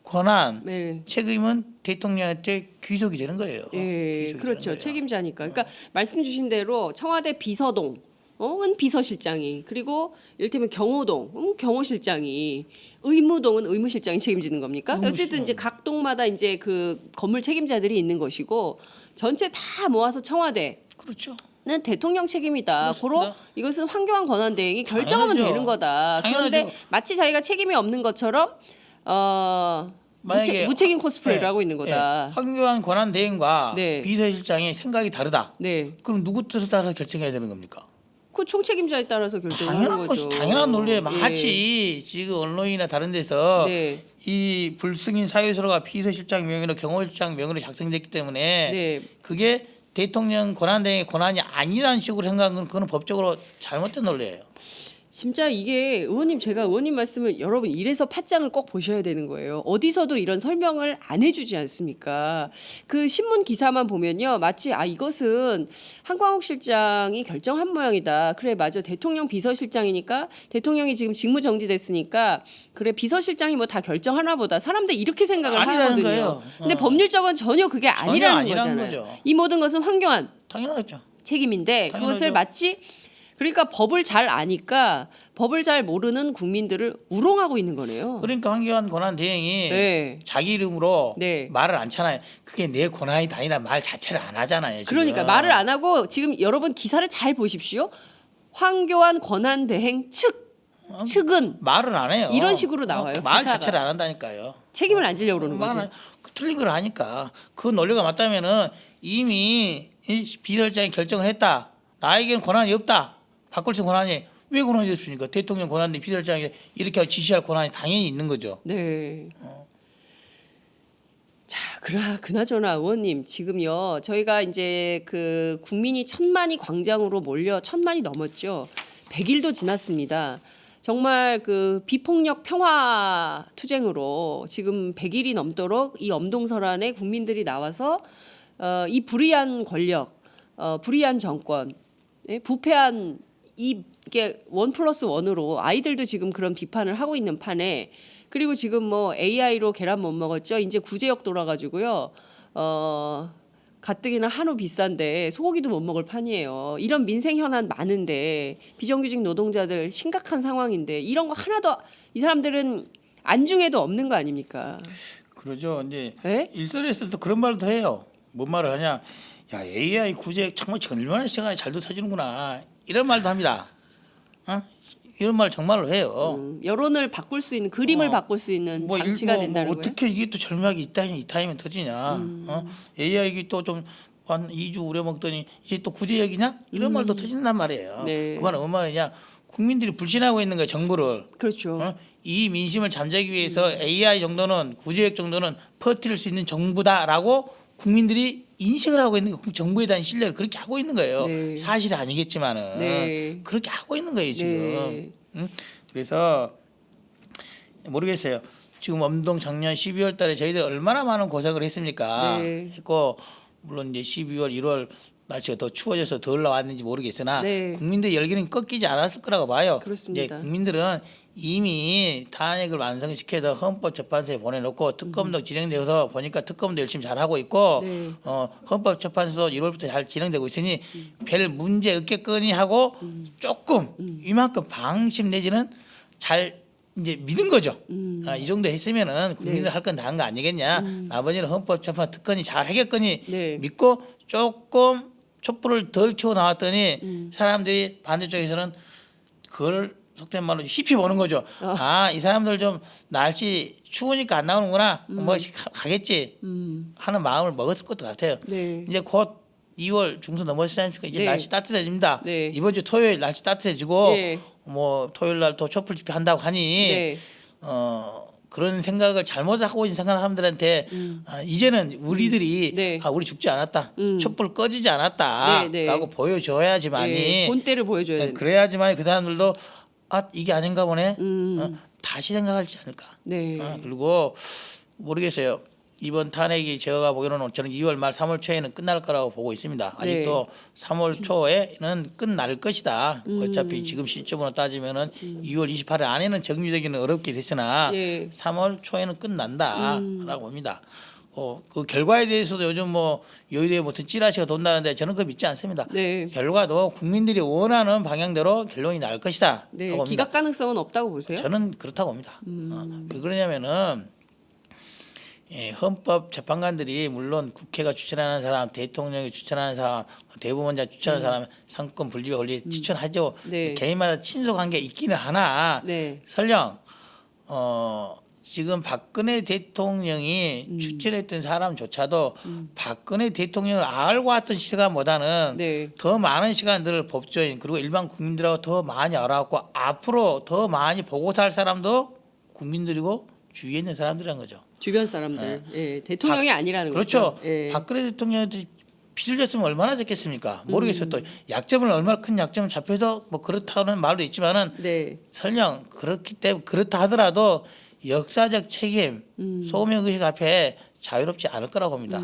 권한, 네. 책임은 대통령한테 귀속이 되는 거예요. 예, 귀속이 그렇죠. 되는 거예요. 책임자니까. 그러니까 말씀 주신 대로 청와대 비서동, 은 비서실장이, 그리고 이를테면 경호동, 경호실장이, 의무동은 의무실장이 책임지는 겁니까? 어쨌든 이제 각 동마다 이제 그 건물 책임자들이 있는 것이고 전체 다 모아서 청와대. 그렇죠. 는 대통령 책임이다. 그렇습니다. 고로 이것은 황교안 권한대행이 결정하면 당연하죠. 되는 거다. 그런데 당연하죠. 마치 자기가 책임이 없는 것처럼 만약에 무책임 코스프레를 네, 하고 있는 거다. 황교안 권한대행과 네. 비서실장의 생각이 다르다. 네, 그럼 누구 뜻에 따라서 결정해야 되는 겁니까? 그 총책임자에 따라서 결정하는 당연한 거죠. 것이 당연한 논리에 예. 마치 지금 언론이나 다른 데서 네, 이 불승인 사유서가 비서실장 명의로 경호실장 명의로 작성됐기 때문에 네, 그게 대통령 권한대행의 권한이 아니라는 식으로 생각하는 건 그건 법적으로 잘못된 논리예요. 진짜 이게 의원님, 제가 의원님 말씀을 여러분 이래서 팟짱을 꼭 보셔야 되는 거예요. 어디서도 이런 설명을 안 해주지 않습니까? 그 신문 기사만 보면요, 마치 이것은 한광욱 실장이 결정한 모양이다. 그래, 맞아. 대통령 비서실장이니까 대통령이 지금 직무 정지됐으니까 그래, 비서실장이 뭐 다 결정하나 보다. 사람들 이렇게 생각을 아니라는 하거든요. 거예요. 근데 법률적은 전혀 그게 아니라는 아니라는 거잖아요. 거죠. 이 모든 것은 황교안 당연하죠. 책임인데 당연하죠. 그것을 마치, 그러니까 법을 잘 아니까 법을 잘 모르는 국민들을 우롱하고 있는 거네요. 그러니까 황교안 권한대행이 네. 자기 이름으로 네. 말을 안 차나요. 그게 내 권한이 아니다 말 자체를 안 하잖아요. 지금. 그러니까 말을 안 하고 지금 여러분 기사를 잘 보십시오. 황교안 권한대행 측은 말을 안 해요. 이런 식으로 나와요, 말 기사가. 자체를 안 한다니까요. 책임을 안 지려고 그러는 말은 거죠. 틀린 걸 하니까 그 논리가 맞다면은 이미 이 비서실장이 결정을 했다. 나에게는 권한이 없다. 바꿀 수 있는 권한이 왜 권한이 없습니까? 대통령 권한인데 비서실장이 이렇게 지시할 권한이 당연히 있는 거죠. 네. 자, 그나저나 의원님, 지금요 저희가 이제 그 국민이 1,000만이 광장으로 몰려 1,000만이 넘었죠. 100일도 지났습니다. 정말 그 비폭력 평화 투쟁으로 지금 100일이 넘도록 이 엄동설안에 국민들이 나와서 이 불의한 권력, 불의한 정권, 부패한 이게 1+1으로 아이들도 지금 그런 비판을 하고 있는 판에 그리고 지금 뭐 AI로 계란 못 먹었죠. 이제 구제역 돌아가지고요. 가뜩이나 한우 비싼데 소고기도 못 먹을 판이에요. 이런 민생 현안 많은데 비정규직 노동자들 심각한 상황인데 이런 거 하나도 이 사람들은 안중에도 없는 거 아닙니까? 그러죠. 이제 에? 일선에서도 그런 말도 해요. 뭔 말을 하냐? 야 AI 구제 정말 얼마나 시간이 잘 도와주는구나 이런 말도 합니다. 이런 말 정말로 해요. 여론을 바꿀 수 있는 그림을 바꿀 수 있는 장치가 된다는 거예요. 어떻게 이게 또 절묘하게 이 타임에 터지냐? AI 또 좀 한 2주 우려먹더니 이제 또 구제역이냐? 이런 말도 터진단 말이에요. 네. 그 말은 뭔 말이냐? 국민들이 불신하고 있는 거예요, 정부를. 그렇죠. 이 민심을 잠재기 위해서 AI 정도는 구제역 정도는 퍼뜨릴 수 있는 정부다라고 국민들이 인식을 하고 있는 거, 정부에 대한 신뢰를 그렇게 하고 있는 거예요. 네. 사실이 아니겠지만은 네. 그렇게 하고 있는 거예요 지금. 네. 응? 그래서 모르겠어요. 지금 엄동 작년 12월달에 저희들 얼마나 많은 고생을 했습니까? 네. 했고 물론 이제 12월, 1월 날씨가 더 추워져서 더 올라왔는지 모르겠으나 네. 국민들의 열기는 꺾이지 않았을 거라고 봐요. 그렇습니다. 이제 국민들은 이미 탄핵을 완성시켜서 헌법재판소에 보내놓고 특검도 진행되어서 보니까 특검도 열심히 잘하고 있고 네. 헌법재판소도 1월부터 잘 진행되고 있으니 별 문제 없겠거니 하고 조금 이만큼 방심 내지는 잘 이제 믿은 거죠. 이 정도 했으면은 국민들 네. 할 건 다 한 거 아니겠냐. 나머지는 헌법재판 특검이 잘 하겠거니 네. 믿고 조금 촛불을 덜 켜고 나왔더니 사람들이 반대쪽에서는 그걸 속된 말로 희피 보는 거죠. 이 사람들 좀 날씨 추우니까 안 나오는구나. 뭐 가겠지 하는 마음을 먹었을 것 같아요. 네. 이제 곧 2월 중순 넘어서지 않습니까? 이제 네. 날씨 따뜻해집니다. 네. 이번 주 토요일 날씨 따뜻해지고 네. 뭐 토요일 날 또 촛불 집회 한다고 하니 네. 그런 생각을 잘못하고 있는 생각하는 사람들한테 이제는 우리들이 네. 우리 죽지 않았다, 촛불 꺼지지 않았다라고 네, 네. 보여줘야지만이 네. 본때를 보여줘야 네, 된다. 그래야지만 그 사람들도 이게 아닌가 보네 다시 생각하지 않을까. 네. 그리고 모르겠어요. 이번 탄핵이 제가 보기로는 저는 2월 말 3월 초에는 끝날 거라고 보고 있습니다. 아직도 3월 초에는 끝날 것이다. 어차피 지금 시점으로 따지면은 2월 28일 안에는 정리되기는 어렵게 됐으나 예. 3월 초에는 끝난다라고 봅니다. 그 결과에 대해서도 요즘 뭐 여의도에 무슨 찌라시가 돈다는데 저는 그거 믿지 않습니다. 네. 결과도 국민들이 원하는 방향대로 결론이 날 것이다. 네. 라고 봅니다. 기각 가능성은 없다고 보세요? 저는 그렇다고 봅니다. 왜 그러냐면은 헌법 재판관들이 물론 국회가 추천하는 사람, 대통령이 추천하는 사람, 대법원장 추천하는 사람 상권 분립에 권리 추천하죠. 네. 개인마다 친속한 게 있기는 하나 네. 설령 지금 박근혜 대통령이 추천했던 사람조차도 박근혜 대통령을 알고 왔던 시간보다는 네. 더 많은 시간들을 법조인 그리고 일반 국민들하고 더 많이 알아왔고 앞으로 더 많이 보고 살 사람도 국민들이고 주위에 있는 사람들이란 거죠. 주변 사람들. 예. 대통령이 아니라는 그렇죠. 거죠. 예. 박근혜 대통령한테 빚을 졌으면 얼마나 졌겠습니까? 모르겠어요. 또 약점을 얼마나 큰 약점을 잡혀서 뭐 그렇다는 말도 있지만은 네. 설령 그렇기 때문에 그렇다 하더라도 역사적 책임, 소명 의식 앞에 자유롭지 않을 거라고 봅니다.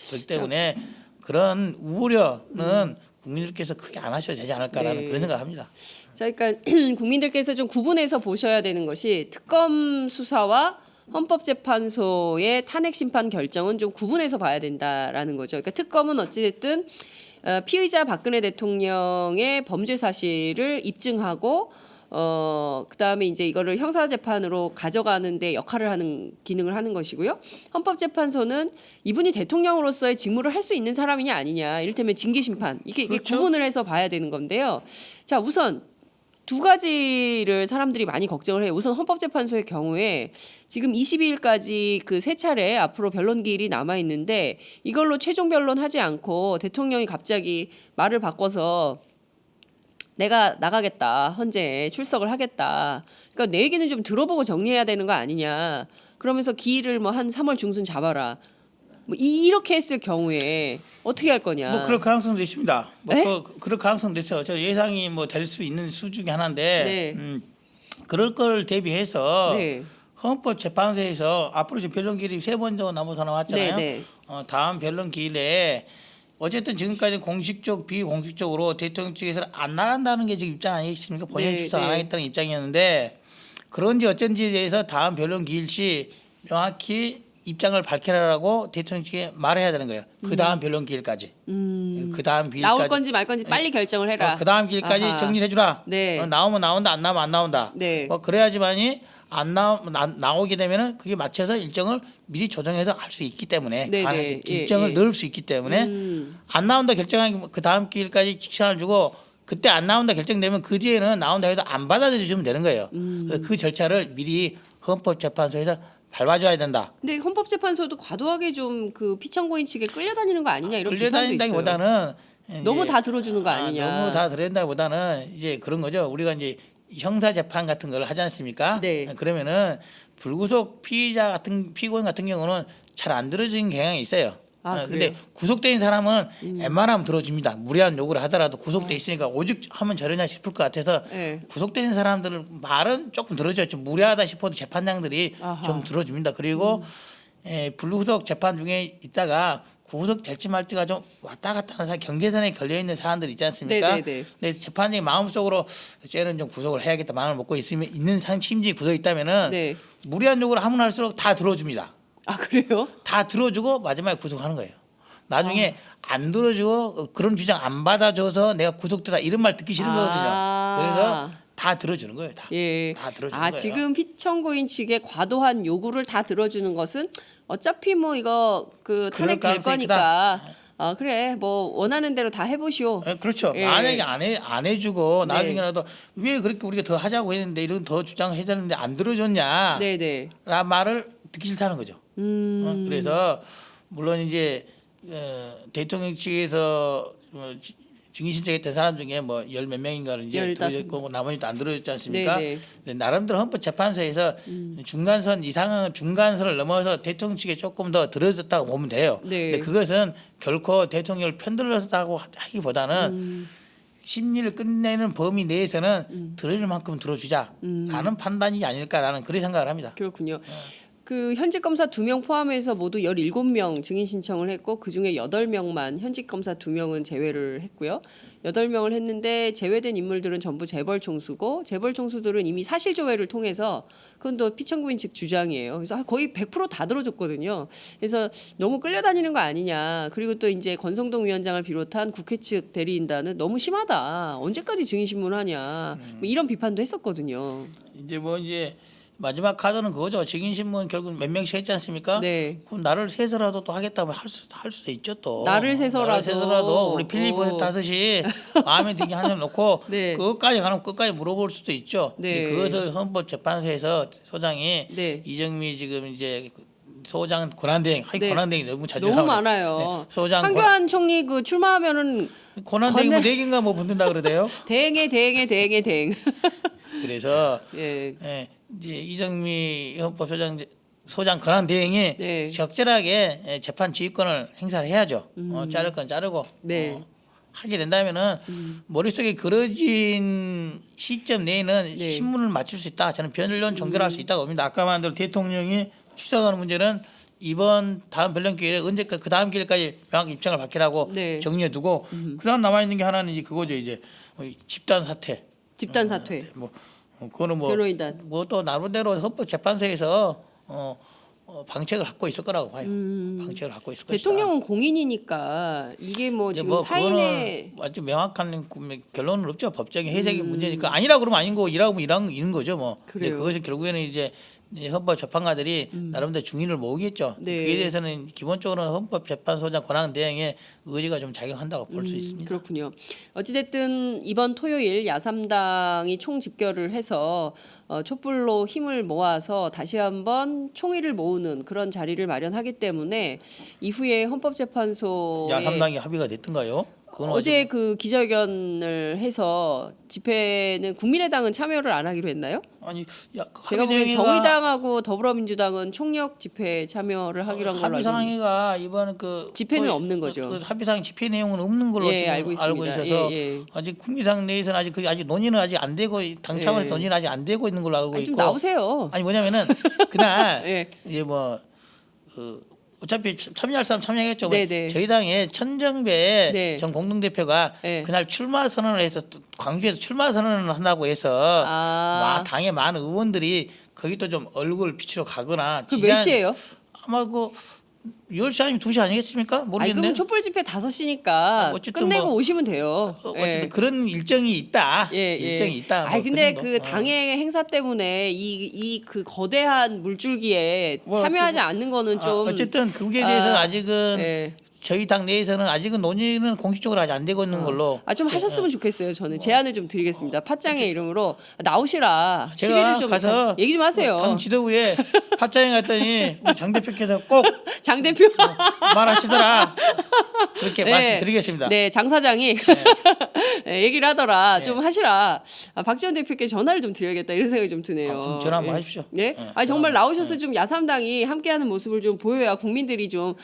그렇기 때문에 그런 우려는 국민들께서 크게 안 하셔도 되지 않을까라는 네. 그런 생각합니다. 자, 그러니까 국민들께서 좀 구분해서 보셔야 되는 것이 특검 수사와 헌법재판소의 탄핵 심판 결정은 좀 구분해서 봐야 된다라는 거죠. 그러니까 특검은 어찌됐든 피의자 박근혜 대통령의 범죄 사실을 입증하고 그다음에 이제 이거를 형사 재판으로 가져가는데 역할을 하는 기능을 하는 것이고요. 헌법재판소는 이분이 대통령으로서의 직무를 할 수 있는 사람이냐 아니냐. 이를테면 징계 심판. 이게 그렇죠. 구분을 해서 봐야 되는 건데요. 자, 우선 두 가지를 사람들이 많이 걱정을 해요. 우선 헌법재판소의 경우에 지금 22일까지 그 세 차례 앞으로 변론기일이 남아 있는데 이걸로 최종 변론하지 않고 대통령이 갑자기 말을 바꿔서 내가 나가겠다. 헌재에 출석을 하겠다. 그러니까 내 얘기는 좀 들어보고 정리해야 되는 거 아니냐. 그러면서 기일을 뭐 한 3월 중순 잡아라. 뭐 이렇게 했을 경우에 어떻게 할 거냐. 뭐 그럴 가능성도 있습니다. 네? 그럴 가능성도 있어요. 저 예상이 뭐 될 수 있는 수 중에 하나인데 네. 그럴 걸 대비해서 네. 헌법재판소에서 앞으로 지금 변론기일이 3번 정도 남아서 나왔잖아요. 네. 다음 변론기일에 어쨌든 지금까지 공식적 비공식적으로 대통령 측에서는 안 나간다는 게 지금 입장 아니겠습니까? 본인 네, 출석 안 네. 하겠다는 입장이었는데 그런지 어쩐지에 대해서 다음 변론기일 시 명확히 입장을 밝혀라라고 대통령 측에 말해야 되는 거예요. 그 다음 변론기일까지. 그 다음 기일까지. 나올 건지 말 건지 빨리 결정을 해라. 그 다음 기일까지 아하. 정리해 주라. 네. 나오면 나온다, 안 나오면 안 나온다. 네. 그래야지만이 나오게 되면은 그게 맞춰서 일정을 미리 조정해서 할 수 있기 때문에 네, 관해서 네. 예, 일정을 예. 넣을 수 있기 때문에 안 나온다 결정한 그 다음 기일까지 시간을 주고 그때 안 나온다 결정되면 그 뒤에는 나온다 해도 안 받아들여 주면 되는 거예요. 그래서 그 절차를 미리 헌법재판소에서 밟아줘야 된다. 근데 헌법재판소도 과도하게 좀 그 피청구인 측에 끌려다니는 거 아니냐 이런 비판도 있어요. 끌려다닌다기보다는 너무 이제 다 들어주는 거 아니냐. 너무 다 들어낸다기보다는 이제 그런 거죠. 우리가 이제 형사 재판 같은 걸 하지 않습니까? 네. 그러면은 불구속 피고인 같은 경우는 잘 안 들어지는 경향이 있어요. 아, 근데 그래요? 구속된 사람은 웬만하면 들어줍니다. 무리한 요구를 하더라도 구속돼 있으니까 오직 하면 저러냐 싶을 것 같아서 네. 구속된 사람들 말은 조금 들어줘요. 좀 무리하다 싶어도 재판장들이 아하. 좀 들어줍니다. 그리고 불구속 재판 중에 있다가 구속 될지 말지가 좀 왔다 갔다 하는 경계선에 걸려 있는 사안들 있지 않습니까? 네네네. 근데 재판장이 마음속으로 쟤는 좀 구속을 해야겠다 마음을 먹고 있는 심지 구속이 있다면은 네. 무리한 요구를 하면 할수록 다 들어줍니다. 아 그래요? 다 들어주고 마지막에 구속하는 거예요. 나중에 안 들어주고 그런 주장 안 받아줘서 내가 구속되다 이런 말 듣기 싫은 거거든요. 그래서 다 들어주는 거예요. 다. 예. 다 들어주는 아 거예요. 지금 피청구인 측의 과도한 요구를 다 들어주는 것은 어차피 뭐 이거 그 그럴 탄핵 될 가능성이 거니까. 아 그래 뭐 원하는 대로 다 해보시오. 그렇죠. 예. 만약에 안 해주고 네. 나중에라도 왜 그렇게 우리가 더 하자고 했는데 이런 더 주장해야 되는데 안 들어줬냐? 네네. 라는 말을 듣기 싫다는 거죠. 그래서 물론 이제 대통령 측에서 증인 신청했던 사람 중에 뭐 열 몇 명인가를 이제 15 들어줬고 나머지도 안 들어줬지 않습니까? 네네. 근데 나름대로 헌법재판소에서 중간선 이상은 중간선을 넘어서 대통령 측에 조금 더 들어줬다고 보면 돼요. 네. 근데 그것은 결코 대통령을 편들었다고 하기보다는 심리를 끝내는 범위 내에서는 들어줄 만큼 들어주자라는 판단이 아닐까라는 그런 생각을 합니다. 그렇군요. 그 현직 검사 2명 포함해서 모두 17명 증인 신청을 했고 그중에 8명만 현직 검사 2명은 제외를 했고요. 8명을 했는데 제외된 인물들은 전부 재벌 총수고 재벌 총수들은 이미 사실 조회를 통해서 그건 또 피청구인 측 주장이에요. 그래서 거의 100%다 들어줬거든요. 그래서 너무 끌려다니는 거 아니냐. 그리고 또 이제 권성동 위원장을 비롯한 국회 측 대리인단은 너무 심하다. 언제까지 증인 신문하냐. 뭐 이런 비판도 했었거든요. 이제 마지막 카드는 그거죠. 증인신문 결국 몇 명씩 했지 않습니까? 네. 그럼 나를 세서라도 또 하겠다면 할 수도 있죠 또. 나를 세서라도. 우리 필리버스터 하듯이 마음에 들게 하나 놓고 네. 끝까지 가면 끝까지 물어볼 수도 있죠. 네. 근데 그것을 헌법재판소에서 소장이 네. 이정미 지금 이제 소장 권한대행, 네. 권한대행이 너무 자주 너무 나오네. 많아요. 네. 소장 한교안 총리 그 출마하면은 권한대행 뭐 4개인가 뭐 붙는다 그러대요. 대행. 그래서 예. 이제 이정미 헌법소장 권한대행이 네. 적절하게 재판 지휘권을 행사를 해야죠. 자를 건 자르고 네. 하게 된다면은 머릿속에 그려진 시점 내에는 네. 신문을 맞출 수 있다. 저는 변론 종결할 수 있다고 봅니다. 아까 말한 대로 대통령이 출석하는 문제는 이번 다음 변론 기회에 언제까지 그 다음 기회까지 명확히 입장을 밝히라고 네. 정리해두고 그다음 남아 있는 게 하나는 이제 그거죠. 이제 집단 사퇴. 집단 사퇴. 뭐 그거는 변호인단. 뭐 또 나름대로 헌법재판소에서 방책을 갖고 있을 거라고 봐요. 방책을 갖고 있을 것이다. 대통령은 공인이니까 이게 뭐 이제 지금 뭐 사인의 그거는 아주 명확한 결론은 없죠. 법적인 해석의 문제니까 아니라 그러면 아닌 거고 이라고 하면 이라는 있는 거죠. 뭐. 근데 그래요. 그것은 결국에는 이제 헌법 재판관들이 나름대로 중인을 모으겠죠. 네. 그에 대해서는 기본적으로는 헌법재판소장 권한 대행의 의지가 좀 작용한다고 볼 수 있습니다. 그렇군요. 어찌됐든 이번 토요일 야삼당이 총 집결을 해서 촛불로 힘을 모아서 다시 한번 총의를 모으는 그런 자리를 마련하기 때문에 이후에 헌법재판소에 야삼당이 합의가 됐던가요? 그건 어제 그 기자회견을 해서 집회는 국민의당은 참여를 안 하기로 했나요? 아니 야, 제가 보기엔 정의당하고 더불어민주당은 총력 집회에 참여를 하기로 한 걸로 합의 알고 있는데 상황이가 이번 그 집회는 그- 없는 거죠. 그 합의 상황 집회 내용은 없는 걸로 예, 지금 알고 알고 있습니다. 있어서 예, 예. 아직 국민당 내에서는 아직 그 아직 논의는 아직 안 되고 당 차원에서 예. 논의는 아직 안 되고 있는 걸로 알고 아니, 있고. 좀 나오세요. 아니 뭐냐면은 그날 예. 이제 뭐 어차피 참여할 사람 참여하겠죠. 네네. 저희 당의 천정배 네. 전 공동대표가 네. 그날 출마 선언을 해서 또 광주에서 출마 선언을 한다고 해서 아. 당의 많은 의원들이 거기 또 좀 얼굴 비치러 가거나 그 몇 시에요? 아마 그 10시 아니면 2시 아니겠습니까? 아니 모르겠네. 그럼 촛불 집회 5시니까 어쨌든 끝내고 뭐, 오시면 돼요. 어쨌든 그런 일정이 있다. 예, 일정이 있다. 아니 뭐 근데 정도. 그 당의 행사 때문에 이 그 거대한 물줄기에 뭐 참여하지 않는 거는 좀 어쨌든 그게 대해서는 아직은 예. 저희 당 내에서는 아직은 논의는 공식적으로 아직 안 되고 있는 걸로. 좀 하셨으면 좋겠어요. 저는 제안을 좀 드리겠습니다. 팟짱의 이름으로 나오시라. 제가 11일 좀 가서 얘기 좀 하세요. 당 지도부에 파장에 갔더니 우리 장 대표께서 꼭 장 대표. 말하시더라. 그렇게 네. 말씀드리겠습니다. 네, 장 사장이 네, 얘기를 하더라. 좀 하시라. 박지원 대표께 전화를 좀 드려야겠다 이런 생각이 좀 드네요. 그럼 전화 한번 하십시오. 네? 네, 아니 정말 전화 나오셔서 좀 야삼당이 함께하는 모습을 좀 보여야 국민들이 좀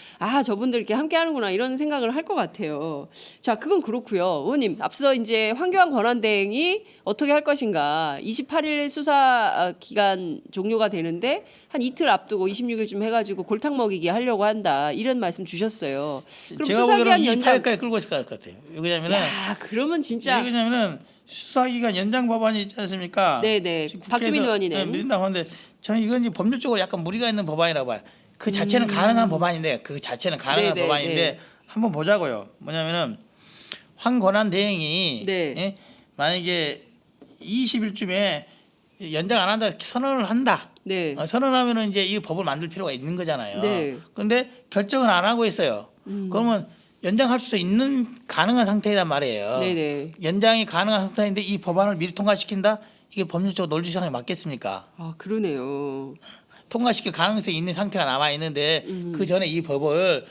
저분들 이렇게 함께하는구나 이런 생각을 할 것 같아요. 자, 그건 그렇고요. 의원님 앞서 이제 황교안 권한대행이 어떻게 할 것인가 28일 수사 기간 종료가 되는데 한 이틀 앞두고 26일쯤 해가지고 골탕 먹이기 하려고 한다 이런 말씀 주셨어요. 그럼 제가 수사 기간 보기에는 연장. 28일까지 끌고 있을 것 같아요. 왜냐면은 그러면 진짜 왜냐면은 수사기간 연장 법안이 있지 않습니까? 네네. 지금 박주민 국회에서, 의원이 낸. 밀린다고 하는데 저는 이건 이제 법률적으로 약간 무리가 있는 법안이라고 봐요. 그 자체는 가능한 법안인데 그 자체는 가능한 네네, 법안인데 네. 한번 보자고요. 뭐냐면은 황권한 대행이 네. 예? 만약에 20일쯤에 연장 안 한다 선언을 한다. 네. 선언하면은 이제 이 법을 만들 필요가 있는 거잖아요. 네. 그런데 결정을 안 하고 있어요. 그러면 연장할 수 있는 가능한 상태이란 말이에요. 네네. 연장이 가능한 상태인데 이 법안을 미리 통과시킨다? 이게 법률적 논리상에 맞겠습니까? 그러네요. 통과시킬 가능성이 있는 상태가 남아 있는데 그 전에 이 법을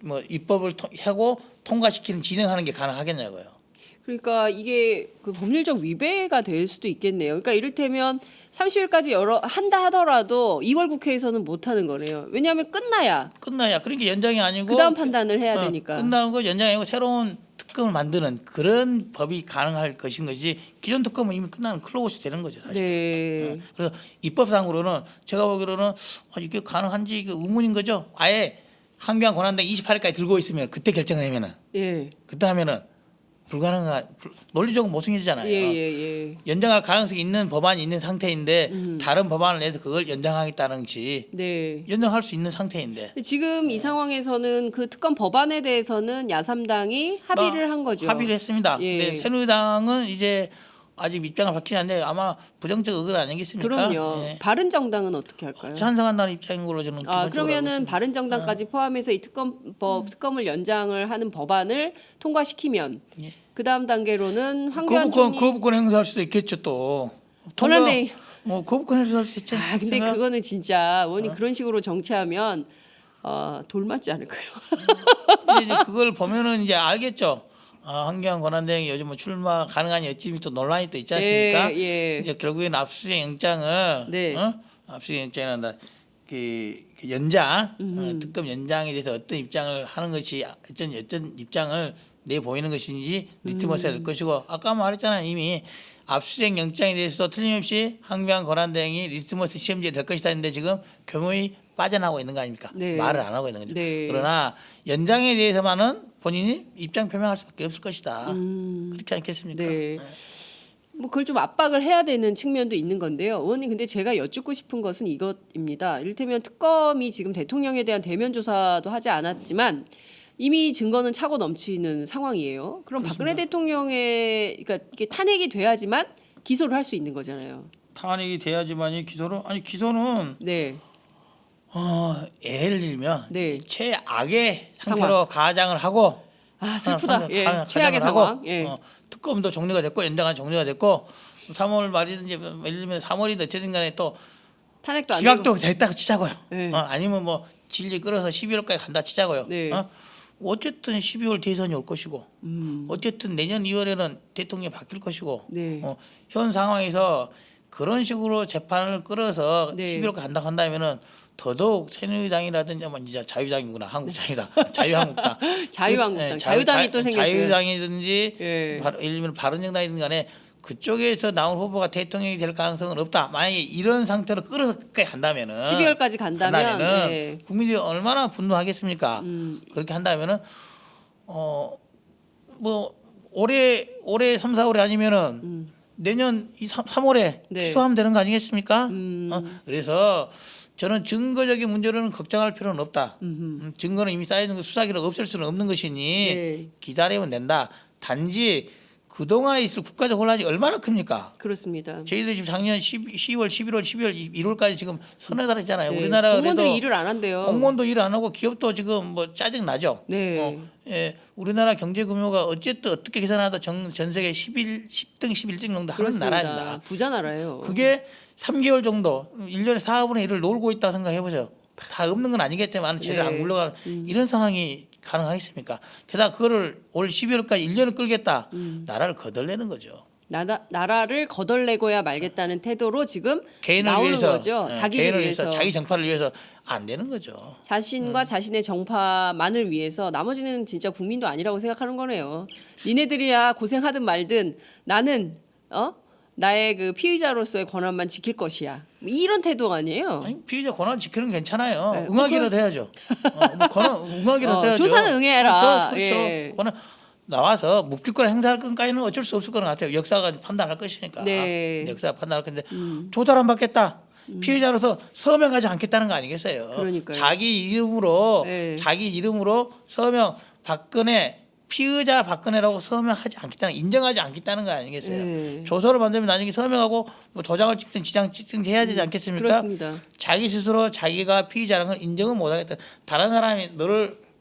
뭐 입법을 하고 통과시키는 진행하는 게 가능하겠냐고요. 그러니까 이게 그 법률적 위배가 될 수도 있겠네요. 그러니까 이를테면 30일까지 한다 하더라도 2월 국회에서는 못 하는 거네요. 왜냐하면 끝나야 끝나야 그러니까 연장이 아니고 그다음 판단을 해야 되니까. 끝나는 거 연장이 아니고 새로운 특검을 만드는 그런 법이 가능할 것인 거지 기존 특검은 이미 끝나면 클로즈 되는 거죠 사실. 네. 그래서 입법상으로는 제가 보기로는 이게 가능한지 이게 의문인 거죠. 아예 한교안 권한당 28일까지 들고 있으면 그때 결정하면은 예. 그때 하면은 불가능한 논리적으로 모순이잖아요. 예. 연장할 가능성이 있는 법안이 있는 상태인데 다른 법안을 내서 그걸 연장하겠다는지 네. 연장할 수 있는 상태인데 지금 이 상황에서는 그 특검 법안에 대해서는 야삼당이 합의를 한 거죠. 합의를 했습니다. 예. 근데 새누리당은 이제 아직 입장을 밝히지 않는데 아마 부정적 의견 아니겠습니까? 그럼요. 예. 바른정당은 어떻게 할까요? 찬성한다는 입장인 걸로 저는 기본적으로 알고 그러면은 있습니다. 바른정당까지 포함해서 이 특검을 연장을 하는 법안을 통과시키면 예. 그 다음 단계로는 황교안 거부권 총리 거부권 행사할 수도 있겠죠 또. 권한대행. 뭐 거부권 행사할 수 있지 않습니까? 근데 그거는 진짜 의원이 그런 식으로 정치하면 돌 맞지 않을까요? 근데 이제 그걸 보면은 이제 알겠죠. 황교안 권한대행이 요즘 뭐 출마 가능하니 어찌미 또 논란이 또 있지 않습니까? 예. 이제 결국엔 압수수색 영장을 네. 압수수색 영장이란다. 그 연장 특검 연장에 대해서 어떤 입장을 하는 것이 어떤 입장을 내 보이는 것인지 리트머스가 될 것이고 아까 말했잖아요 이미 압수수색 영장에 대해서도 틀림없이 황교안 권한대행이 리트머스 시험지에 될 것이다 했는데 지금 교묘히 빠져나오고 있는 거 아닙니까? 네. 말을 안 하고 있는 거죠. 네. 그러나 연장에 대해서만은 본인이 입장 표명할 수밖에 없을 것이다. 그렇지 않겠습니까? 네. 뭐 그걸 좀 압박을 해야 되는 측면도 있는 건데요. 의원님 근데 제가 여쭙고 싶은 것은 이것입니다. 이를테면 특검이 지금 대통령에 대한 대면 조사도 하지 않았지만 이미 증거는 차고 넘치는 상황이에요. 그럼 박근혜 대통령의 그러니까 이게 탄핵이 돼야지만 기소를 할 수 있는 거잖아요. 탄핵이 돼야지만이 기소는 네. 예를 들면 네. 최악의 상태로 가장을 하고 슬프다. 예. 가장을 최악의 하고, 상황. 예. 특검도 종료가 됐고 연장은 종료가 됐고 3월 말이든지 예를 들면 3월이든 어쨌든 간에 또 탄핵도 안 되고. 기각도 됐다고 치자고요. 네. 아니면 뭐 질질 끌어서 12월까지 간다 치자고요. 네. 어쨌든 12월 대선이 올 것이고 어쨌든 내년 2월에는 대통령이 바뀔 것이고 네. 현 상황에서 그런 식으로 재판을 끌어서 네. 12월까지 한다면은 더더욱 새누리당이라든지 이제 자유당이구나 한국당이다 자유한국당 자유한국당, 예, 자유당이 또 생겼어요. 자유당이든지 예. 일면 바른정당이든 간에 그쪽에서 나온 후보가 대통령이 될 가능성은 없다. 만약에 이런 상태로 끌어서 끝까지 간다면은 12월까지 간다면 예. 국민들이 얼마나 분노하겠습니까? 그렇게 한다면은 뭐 올해 3, 4월에 아니면은 내년 3월에 네. 취소하면 되는 거 아니겠습니까? 그래서 저는 증거적인 문제로는 걱정할 필요는 없다. 증거는 이미 쌓여 있는 거 수사기록 없앨 수는 없는 것이니 네. 기다리면 된다. 단지 그동안에 있을 국가적 혼란이 얼마나 큽니까? 그렇습니다. 저희들이 지금 작년 10월, 11월, 12월, 1월까지 지금 서너 달이잖아요. 네. 우리나라가 공무원들이 그래도 일을 안 한대요. 공무원도 일 안 하고 기업도 지금 뭐 짜증 나죠. 네. 우리나라 경제 규모가 어쨌든 어떻게 계산해도 전 세계 10등, 11등 정도 하는 그렇습니다. 나라입니다. 부자 나라예요. 그게 3개월 정도 1년에 4분의 1을 놀고 있다 생각해 보세요. 다 없는 건 아니겠지만 제대로 네. 안 굴러가는 이런 상황이 가능하겠습니까? 게다가 그거를 올 12월까지 1년을 끌겠다. 나라를 거덜내는 거죠. 나라를 거덜내고야 말겠다는 태도로 지금 개인을 나오는 위해서, 거죠. 자기를 개인을 위해서. 자기 정파를 위해서 안 되는 거죠. 자신과 자신의 정파만을 위해서 나머지는 진짜 국민도 아니라고 생각하는 거네요. 니네들이야 고생하든 말든 나는 나의 그 피의자로서의 권한만 지킬 것이야. 뭐 이런 태도 아니에요. 아니, 피의자 권한 지키는 건 괜찮아요. 네, 응하기라도 해야죠. 뭐 응하기라도 해야죠. 조사는 응해라. 그렇죠. 예. 권한 나와서 묵직권 행사할 건까지는 어쩔 수 없을 것 같아요. 역사가 판단할 것이니까. 네. 역사가 판단할 건데 조사를 안 받겠다. 피해자로서 서명하지 않겠다는 거 아니겠어요. 그러니까요. 자기 이름으로 네. 서명 박근혜 피의자 박근혜라고 서명하지 않겠다는 인정하지 않겠다는 거 아니겠어요. 네. 조서를 만들면 나중에 서명하고 뭐 도장을 찍든 지장 찍든 해야 되지 않겠습니까? 그렇습니다. 자기 스스로 자기가 피의자라는 걸 인정은 못하겠다. 다른 사람이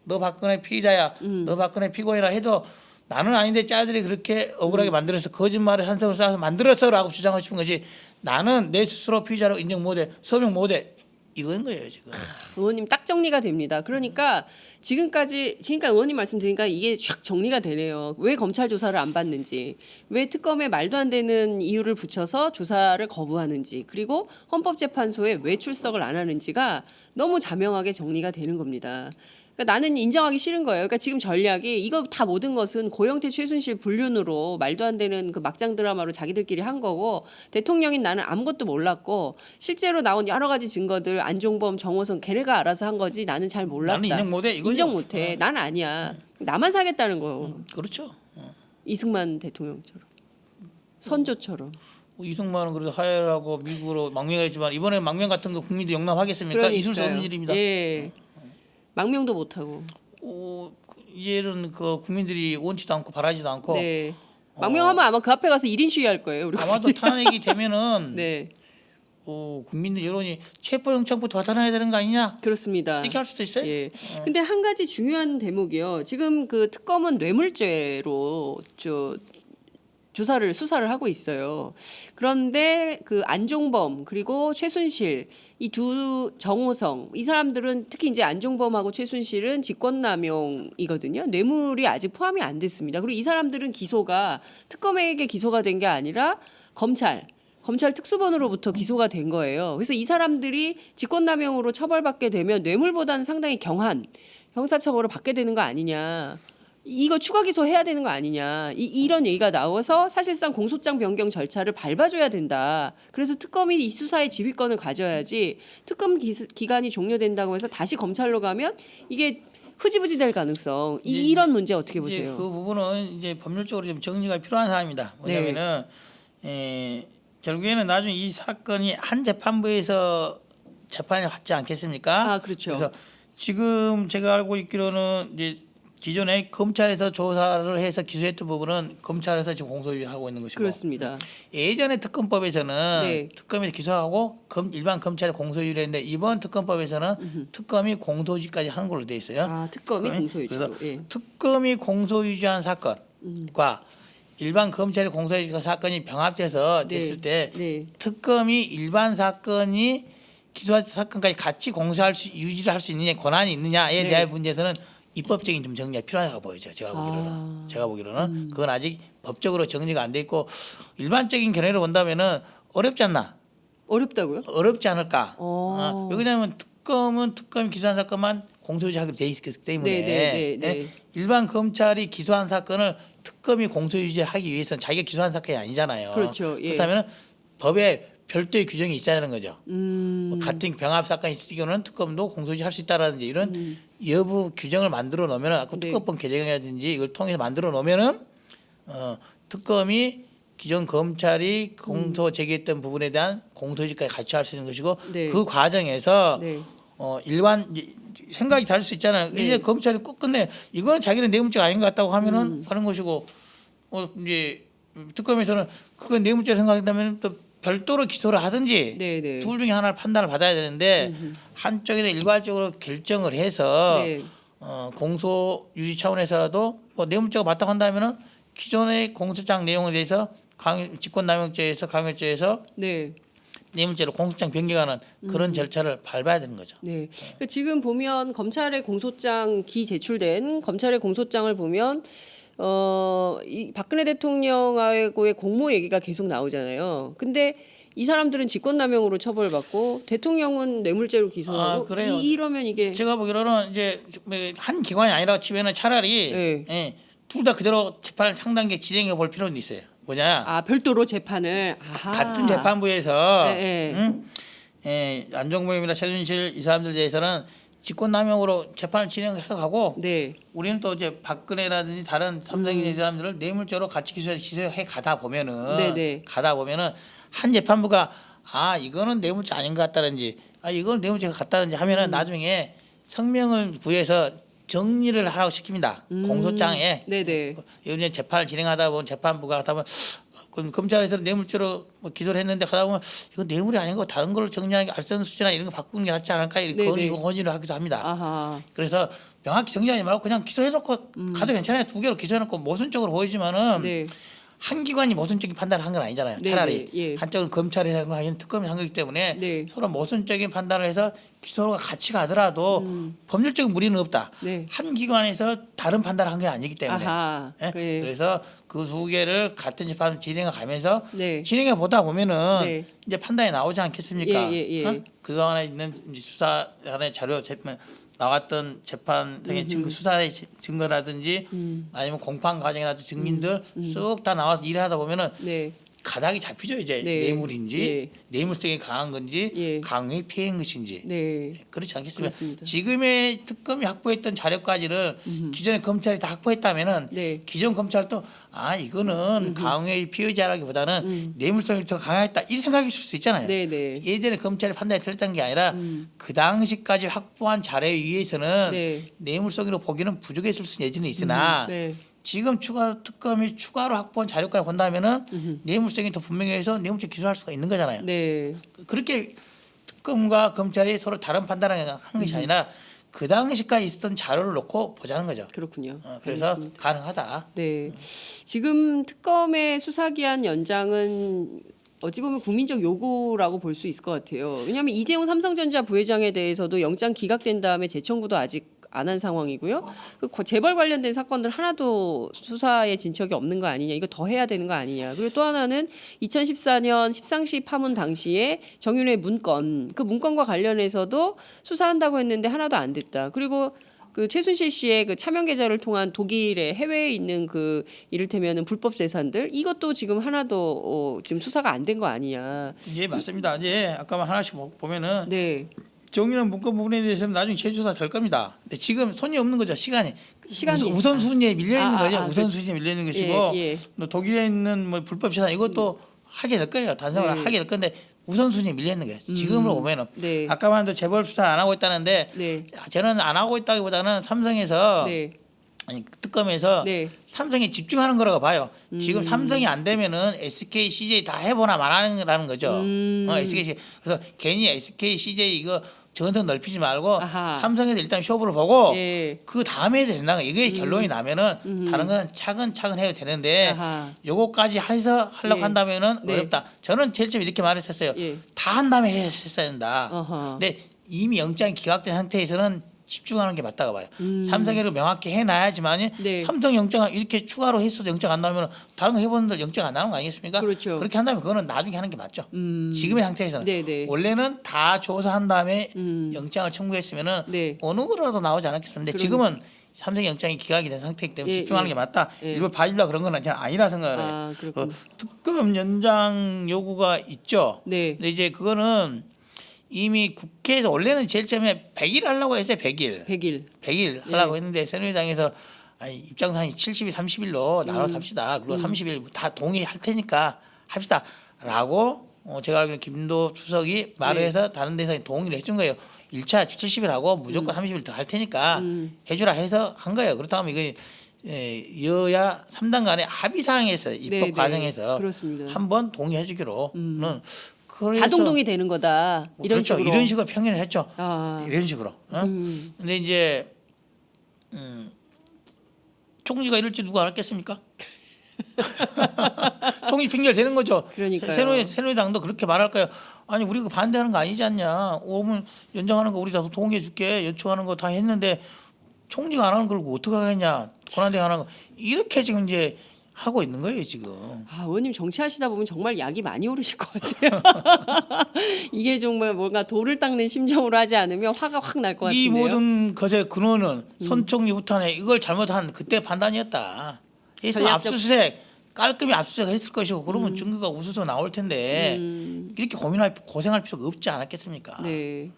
너 박근혜 피의자야, 너 박근혜 피고인이라 해도 나는 아닌데 짜들이 그렇게 억울하게 만들어서 거짓말을 한성을 쌓아서 만들었어라고 주장하고 싶은 거지. 나는 내 스스로 피의자로 인정 못해, 서명 못해. 이건 거예요 지금. 의원님 딱 정리가 됩니다. 그러니까 지금까지 의원님 말씀 드리니까 이게 쫙 정리가 되네요. 왜 검찰 조사를 안 받는지, 왜 특검에 말도 안 되는 이유를 붙여서 조사를 거부하는지, 그리고 헌법재판소에 왜 출석을 안 하는지가 너무 자명하게 정리가 되는 겁니다. 그러니까 나는 인정하기 싫은 거예요. 그러니까 지금 전략이 이거 다 모든 것은 고영태 최순실 불륜으로 말도 안 되는 그 막장 드라마로 자기들끼리 한 거고 대통령인 나는 아무것도 몰랐고 실제로 나온 여러 가지 증거들 안종범, 정호성 걔네가 알아서 한 거지 나는 잘 몰랐다. 나는 인정 못해 이거죠. 인정 못해. 난 아니야. 나만 살겠다는 거예요. 그렇죠. 이승만 대통령처럼. 선조처럼. 이승만은 그래도 하야하고 미국으로 망명했지만 이번에 망명 같은 거 국민들이 용납하겠습니까? 있을 수 없는 일입니다. 예. 망명도 못 하고. 이제는 그 국민들이 원치도 않고 바라지도 않고 네. 망명하면 아마 그 앞에 가서 1인 시위할 거예요. 우리 아마도 탄핵이 되면은 네. 국민들 여론이 체포영장부터 받아놔야 되는 거 아니냐 그렇습니다. 이렇게 할 수도 있어요. 예. 근데 한 가지 중요한 대목이요. 지금 그 특검은 뇌물죄로 수사를 하고 있어요. 그런데 그 안종범 그리고 최순실 이 두 정호성 이 사람들은 특히 이제 안종범하고 최순실은 직권남용이거든요. 뇌물이 아직 포함이 안 됐습니다. 그리고 이 사람들은 기소가 특검에게 기소가 된 게 아니라 검찰 특수본으로부터 기소가 된 거예요. 그래서 이 사람들이 직권남용으로 처벌받게 되면 뇌물보다는 상당히 경한 형사처벌을 받게 되는 거 아니냐. 이거 추가 기소해야 되는 거 아니냐. 이런 얘기가 나와서 사실상 공소장 변경 절차를 밟아줘야 된다. 그래서 특검이 이 수사의 지휘권을 가져야지 특검 기간이 종료된다고 해서 다시 검찰로 가면 이게 흐지부지 될 가능성. 이런 문제 어떻게 보세요? 그 부분은 이제 법률적으로 좀 정리가 필요한 사항입니다. 뭐냐면은 결국에는 나중에 이 사건이 한 재판부에서 재판을 받지 않겠습니까? 아, 그렇죠. 그래서 지금 제가 알고 있기로는 이제 기존에 검찰에서 조사를 해서 기소했던 부분은 검찰에서 지금 공소유지하고 있는 것이고 그렇습니다. 예전에 특검법에서는 네. 특검에서 기소하고 일반 검찰에 공소유지했는데 이번 특검법에서는 특검이 공소유지까지 하는 걸로 돼 있어요. 아, 특검이 공소유지로. 그래서 예. 특검이 공소유지한 사건과 일반 검찰의 공소유지 사건이 병합돼서 됐을 때 네. 특검이 일반 사건이 기소한 사건까지 같이 유지를 할 수 있느냐 권한이 있느냐에 네. 대한 문제에서는 입법적인 좀 정리가 필요하다고 보이죠. 아. 제가 보기로는 그건 아직 법적으로 정리가 안 돼 있고 일반적인 견해로 본다면은 어렵지 않나? 어렵다고요? 어렵지 않을까? 어. 왜냐하면 특검이 기소한 사건만 공소유지하기로 돼 있기 때문에 네. 일반 검찰이 기소한 사건을 특검이 공소유지하기 위해서는 자기가 기소한 사건이 아니잖아요. 그렇죠. 예. 그렇다면 법에 별도의 규정이 있어야 하는 거죠. 음. 뭐 같은 병합 사건이 있을 경우는 특검도 공소유지할 수 있다라든지 이런 여부 규정을 만들어 놓으면은 아까 네. 특검법 개정이라든지 이걸 통해서 만들어 놓으면은 특검이 기존 검찰이 공소 제기했던 부분에 대한 공소유지까지 같이 할 수 있는 것이고 네. 그 과정에서 네. 일반 생각이 다를 수 있잖아요. 네. 이제 검찰이 끝끝내 이거는 자기는 뇌물죄가 아닌 것 같다고 하면은 하는 것이고 이제 특검에서는 그건 뇌물죄 생각한다면 또 별도로 기소를 하든지 네. 둘 중에 하나를 판단을 받아야 되는데 한쪽에서 일괄적으로 결정을 해서 네. 공소 유지 차원에서라도 뭐 뇌물죄가 맞다고 한다면은 기존의 공소장 내용에 대해서 직권남용죄에서 강요죄에서 네. 뇌물죄로 공소장 변경하는 그런 절차를 밟아야 되는 거죠. 네. 그러니까 지금 보면 검찰의 공소장 제출된 검찰의 공소장을 보면 이 박근혜 대통령하고의 공모 얘기가 계속 나오잖아요. 근데 이 사람들은 직권남용으로 처벌받고 대통령은 뇌물죄로 기소하고 그래요. 이러면 이게 제가 보기로는 이제 한 기관이 아니라 치면은 차라리 네. 둘 다 그대로 재판을 상단계 진행해 볼 필요는 있어요. 뭐냐? 별도로 재판을 같은 재판부에서 네. 안종범이나 최순실 이 사람들 대해서는 직권남용으로 재판을 진행해서 가고 네. 우리는 또 이제 박근혜라든지 다른 삼성의 사람들을 뇌물죄로 같이 기소해 가다 보면은 네네. 한 재판부가 이거는 뇌물죄 아닌 것 같다든지 이건 뇌물죄가 같다든지 하면은 나중에 성명을 구해서 정리를 하라고 시킵니다. 공소장에. 네네. 이제 재판을 진행하다 보면 재판부가 하다 보면 그럼 검찰에서 뇌물죄로 기소를 했는데 하다 보면 이거 뇌물이 아닌 거 다른 걸로 정리하는 게 알선수재나 이런 거 바꾸는 게 낫지 않을까 이렇게 네네. 건의를 하기도 합니다. 아하. 그래서 명확히 정리하지 말고 그냥 기소해놓고 가도 괜찮아요. 두 개로 기소해놓고 모순적으로 보이지만은 네. 한 기관이 모순적인 판단을 한 건 아니잖아요. 네네. 차라리 예. 한쪽은 검찰이 한 거, 아니면 특검이 한 거기 때문에 네. 서로 모순적인 판단을 해서 기소가 같이 가더라도 법률적인 무리는 없다. 네. 한 기관에서 다른 판단을 한 게 아니기 때문에. 아하. 예? 네. 그래서 그 두 개를 같은 재판을 진행해 가면서 네. 진행해 보다 보면은 네. 이제 판단이 나오지 않겠습니까? 예. 그 안에 있는 이제 수사안의 자료 나왔던 재판 등의 증거 수사의 증거라든지 아니면 공판 과정이라든지 증인들 쑥 다 나와서 일을 하다 보면은 네. 가닥이 잡히죠. 이제 네. 뇌물인지 예. 뇌물성이 강한 건지 예. 강의 피해인 것인지 네. 그렇지 않겠습니까? 그렇습니다. 지금의 특검이 확보했던 자료까지를 기존의 검찰이 다 확보했다면은 네. 기존 검찰도 이거는 강의 피해자라기보다는 뇌물성이 더 강했다 이 생각이 있을 수 있잖아요. 네. 예전에 검찰이 판단이 틀렸던 게 아니라 그 당시까지 확보한 자료에 의해서는 네. 뇌물성으로 보기는 부족했을 수 예전에 있으나 네. 지금 특검이 추가로 확보한 자료까지 본다면은 뇌물성이 더 분명해서 뇌물죄 기소할 수가 있는 거잖아요. 네. 그렇게 특검과 검찰이 서로 다른 판단을 한 것이 아니라 그 당시까지 있었던 자료를 놓고 보자는 거죠. 그렇군요. 그래서 알겠습니다. 가능하다. 네. 지금 특검의 수사기한 연장은 어찌 보면 국민적 요구라고 볼 수 있을 것 같아요. 왜냐하면 이재용 삼성전자 부회장에 대해서도 영장 기각된 다음에 재청구도 아직 안 한 상황이고요. 그 재벌 관련된 사건들 하나도 수사에 진척이 없는 거 아니냐. 이거 더 해야 되는 거 아니냐. 그리고 또 하나는 2014년 십상시 파문 당시에 정윤회 문건, 그 문건과 관련해서도 수사한다고 했는데 하나도 안 됐다. 그리고 그 최순실 씨의 그 차명 계좌를 통한 독일에 해외에 있는 그 이를테면은 불법 재산들 이것도 지금 하나도 지금 수사가 안 된 거 아니냐. 예, 맞습니다. 이제 아까만 하나씩 보면은 네. 정의는 문건 부분에 대해서는 나중에 재조사 될 겁니다. 근데 지금 손이 없는 거죠. 시간이 시간이 우선순위에 밀려 있는 거죠. 그렇죠. 우선순위에 밀려 있는 것이고 예. 또 독일에 있는 뭐 불법 재산 이것도 하게 될 거예요. 단상을 네. 하게 될 건데 우선순위에 밀려 있는 거예요. 지금으로 보면은 네. 아까만도 재벌 수사 안 하고 있다는데 네. 저는 안 하고 있다기보다는 삼성에서 네. 아니 특검에서 네. 삼성에 집중하는 거라고 봐요. 지금 삼성이 안 되면은 SK, CJ 다 해보나 말하는 거죠. SK 그래서 괜히 SK, CJ 이거 전선 넓히지 말고 아하. 삼성에서 일단 쇼부를 보고 예. 그 다음에 해도 된다. 이게 결론이 나면은 다른 건 차근차근 해도 되는데 아하. 요거까지 해서 하려고 예. 한다면은 네. 어렵다. 저는 제일 처음에 이렇게 말했었어요. 예. 다 한 다음에 했어야 된다. 어허. 근데 이미 영장이 기각된 상태에서는 집중하는 게 맞다고 봐요. 삼성에를 명확히 해놔야지만 네. 삼성 영장 이렇게 추가로 했어도 영장 안 나오면 다른 거 해보는 영장 안 나오는 거 아니겠습니까? 그렇죠. 그렇게 한다면 그거는 나중에 하는 게 맞죠. 지금의 상태에서는 네네. 원래는 다 조사한 다음에 영장을 청구했으면은 네. 어느 거라도 나오지 않았겠습니까? 근데 지금은 삼성 영장이 기각이 된 상태이기 때문에 예, 집중하는 예. 게 맞다. 예. 일부 봐주려 그런 건 저는 아니라 생각을 해요. 아, 그렇군요. 특검 연장 요구가 있죠. 네. 근데 이제 그거는 이미 국회에서 원래는 제일 처음에 100일 하려고 했어요. 100일. 100일. 하려고 했는데 새누리당에서 아니, 입장상이 70일, 30일로 나눠서 합시다. 그리고 30일 다 동의할 테니까 합시다라고 제가 알기로는 김도 추석이 말을 네. 해서 다른 데서 동의를 해준 거예요. 1차 70일 하고 무조건 30일 더 할 테니까 해주라 해서 한 거예요. 그렇다면 이거 여야 3당 간의 합의 사항에서 입법 네, 네. 과정에서 그렇습니다. 한번 동의해 주기로는 그래서 자동 동의되는 거다. 이런 그렇죠. 식으로. 이런 식으로 평론을 했죠. 아. 이런 식으로. 근데 이제 총리가 이럴지 누가 알았겠습니까? 총리 핑계를 대는 거죠. 그러니까요. 새누리당도 그렇게 말할까요? 아니 우리가 반대하는 거 아니지 않냐? 5분 연장하는 거 우리 다 동의해 줄게. 요청하는 거 다 했는데 총리가 안 하는 걸 어떻게 하겠냐? 권한대행 하는 거 이렇게 지금 이제 하고 있는 거예요 지금. 아, 의원님 정치하시다 보면 정말 약이 많이 오르실 것 같아요. 이게 정말 뭔가 돌을 닦는 심정으로 하지 않으면 화가 확 날 것 같은데요. 이 모든 것의 근원은 손 총리 후탄에 이걸 잘못한 그때 판단이었다. 그래서 전략적- 압수수색 깔끔히 압수수색 했을 것이고 그러면 증거가 우수수 나올 텐데 이렇게 고생할 필요가 없지 않았겠습니까? 네.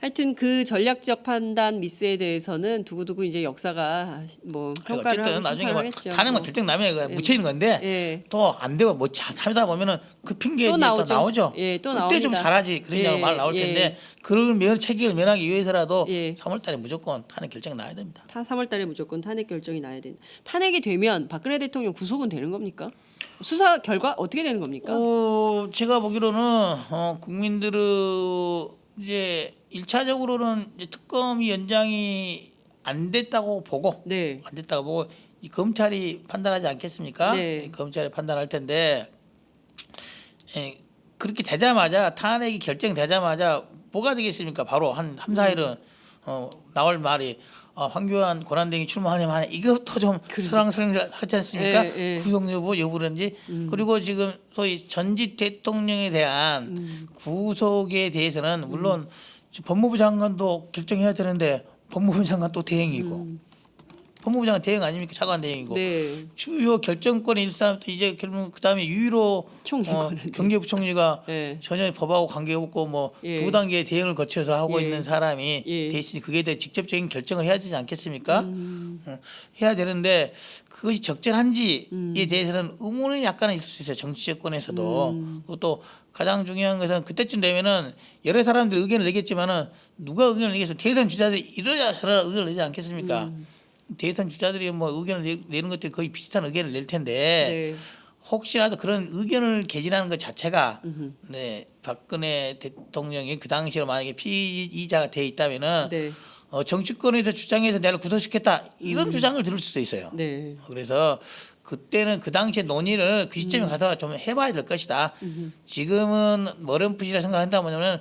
하여튼 그 전략적 판단 미스에 대해서는 두고두고 이제 역사가 뭐 평가를 어쨌든 하고 나중에 심판을 뭐 하겠죠. 가는 건 결정 나면 이거 묻혀있는 건데 예. 또 안 되고 뭐 참다 보면은 그 핑계 또 또 나오죠. 나오죠. 예, 또 그때 좀 나옵니다. 잘하지 그러냐고 예, 말 나올 예. 텐데 그런 책임을 면하기 위해서라도 예. 3월달에 무조건 탄핵 결정 나야 됩니다. 3월달에 무조건 탄핵 결정이 나야 된다. 탄핵이 되면 박근혜 대통령 구속은 되는 겁니까? 수사 결과 어떻게 되는 겁니까? 제가 보기로는 국민들은 이제 1차적으로는 이제 특검이 연장이 안 됐다고 보고 네. 안 됐다고 보고 이 검찰이 판단하지 않겠습니까? 네. 이 검찰이 판단할 텐데 그렇게 되자마자 탄핵이 결정되자마자 뭐가 되겠습니까? 바로 한 3, 4일은 나올 말이 황교안 권한대행이 출마하려면 하네. 이것도 좀 설왕설래하지 않습니까? 예, 예. 구속 여부라든지 그리고 지금 소위 전직 대통령에 대한 구속에 대해서는 물론 법무부 장관도 결정해야 되는데 법무부 장관 또 대행이고 법무부 장관 대행 아닙니까? 차관 대행이고 네. 주요 결정권이 일사람도 이제 결국 그다음에 유일로 총리권은 경제부총리가 예. 전혀 법하고 관계없고 뭐 예. 두 단계의 대응을 거쳐서 하고 예. 있는 사람이 예. 대신 그에 대해 직접적인 결정을 해야 되지 않겠습니까? 해야 되는데 그것이 적절한지에 대해서는 의문이 약간은 있을 수 있어요. 정치 정권에서도 또 가장 중요한 것은 그때쯤 되면은 여러 사람들이 의견을 내겠지만은 누가 의견을 내겠어요? 대선 주자들이 이러자 저러자 의견을 내지 않겠습니까? 대선 주자들이 뭐 의견을 내는 것들이 거의 비슷한 의견을 낼 텐데 네. 혹시라도 그런 의견을 개진하는 것 자체가 네, 박근혜 대통령이 그 당시로 만약에 피의자가 돼 있다면은 네. 정치권에서 주장해서 내가 구속시켰다 이런 주장을 들을 수도 있어요. 네. 그래서 그때는 그 당시의 논의를 그 시점에 가서 좀 해봐야 될 것이다. 지금은 어렴풋이라 생각한다면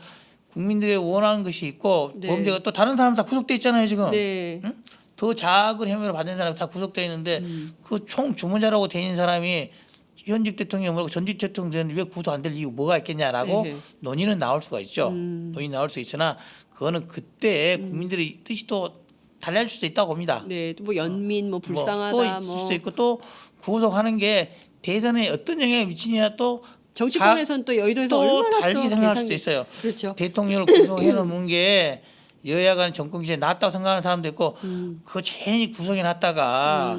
국민들이 원하는 것이 있고 네. 범죄가 또 다른 사람 다 구속돼 있잖아요 지금. 네. 응? 더 작은 혐의를 받는 사람이 다 구속돼 있는데 그 총 주무자라고 돼 있는 사람이 현직 대통령 뭐고 전직 대통령 되는데 왜 구속 안 될 이유 뭐가 있겠냐라고 네. 논의는 나올 수가 있죠. 논의 나올 수 있으나 그거는 그때 국민들의 뜻이 또 달라질 수도 있다고 봅니다. 네. 또 뭐 연민 뭐 또 불쌍하다 있을 뭐 수도 있고 또 구속하는 게 대선에 어떤 영향을 미치느냐 또 정치권에서는 또 여의도에서 또 얼마나 달리 또 생각할 수도 계산이- 있어요. 그렇죠. 대통령을 구속해 놓은 게 여야 간 정권 기준에 낫다고 생각하는 사람도 있고 그거 괜히 구속해 놨다가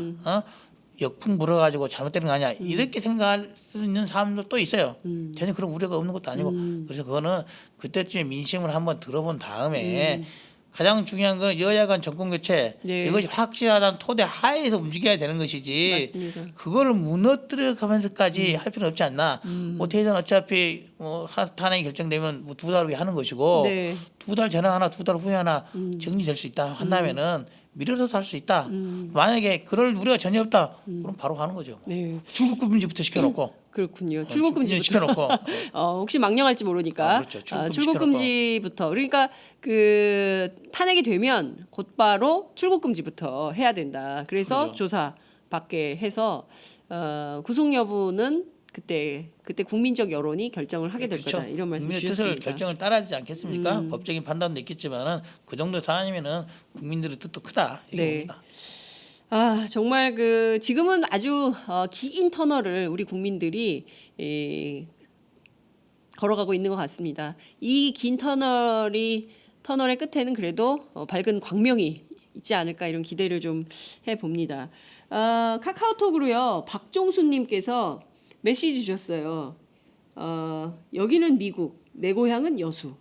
역풍 불어가지고 잘못되는 거 아니야 이렇게 생각할 수 있는 사람도 또 있어요. 전혀 그런 우려가 없는 것도 아니고 그래서 그거는 그때쯤에 민심을 한번 들어본 다음에 가장 중요한 건 여야 간 정권 교체 네. 이것이 확실하다는 토대 하에서 움직여야 되는 것이지 맞습니다. 그거를 무너뜨려 가면서까지 할 필요는 없지 않나. 뭐 대선 어차피 뭐 탄핵이 결정되면 뭐 두 달 후에 하는 것이고 네. 두 달 전에 하나 두 달 후에 하나 정리될 수 있다 한다면은 미뤄서 할 수 있다. 만약에 그럴 우려가 전혀 없다. 그럼 바로 가는 거죠. 네. 출국금지부터 시켜놓고. 그렇군요. 출국금지부터. 시켜놓고. 혹시 망령할지 모르니까 그렇죠. 출국금지 출국금지부터. 그러니까 그 탄핵이 되면 곧바로 출국금지부터 해야 된다. 그래서 그렇죠. 조사 받게 해서 구속 여부는 그때 국민적 여론이 결정을 하게 될 그렇죠. 거다. 이런 말씀 국민의 주셨습니다. 뜻을 결정을 따라하지 않겠습니까? 법적인 판단도 있겠지만은 그 정도 사안이면은 국민들의 뜻도 크다 네. 이겁니다. 정말 그 지금은 아주 긴 터널을 우리 국민들이 걸어가고 있는 것 같습니다. 이 긴 터널의 끝에는 그래도 밝은 광명이 있지 않을까 이런 기대를 좀 해봅니다. 카카오톡으로요. 박종수님께서 메시지 주셨어요. 여기는 미국, 내 고향은 여수.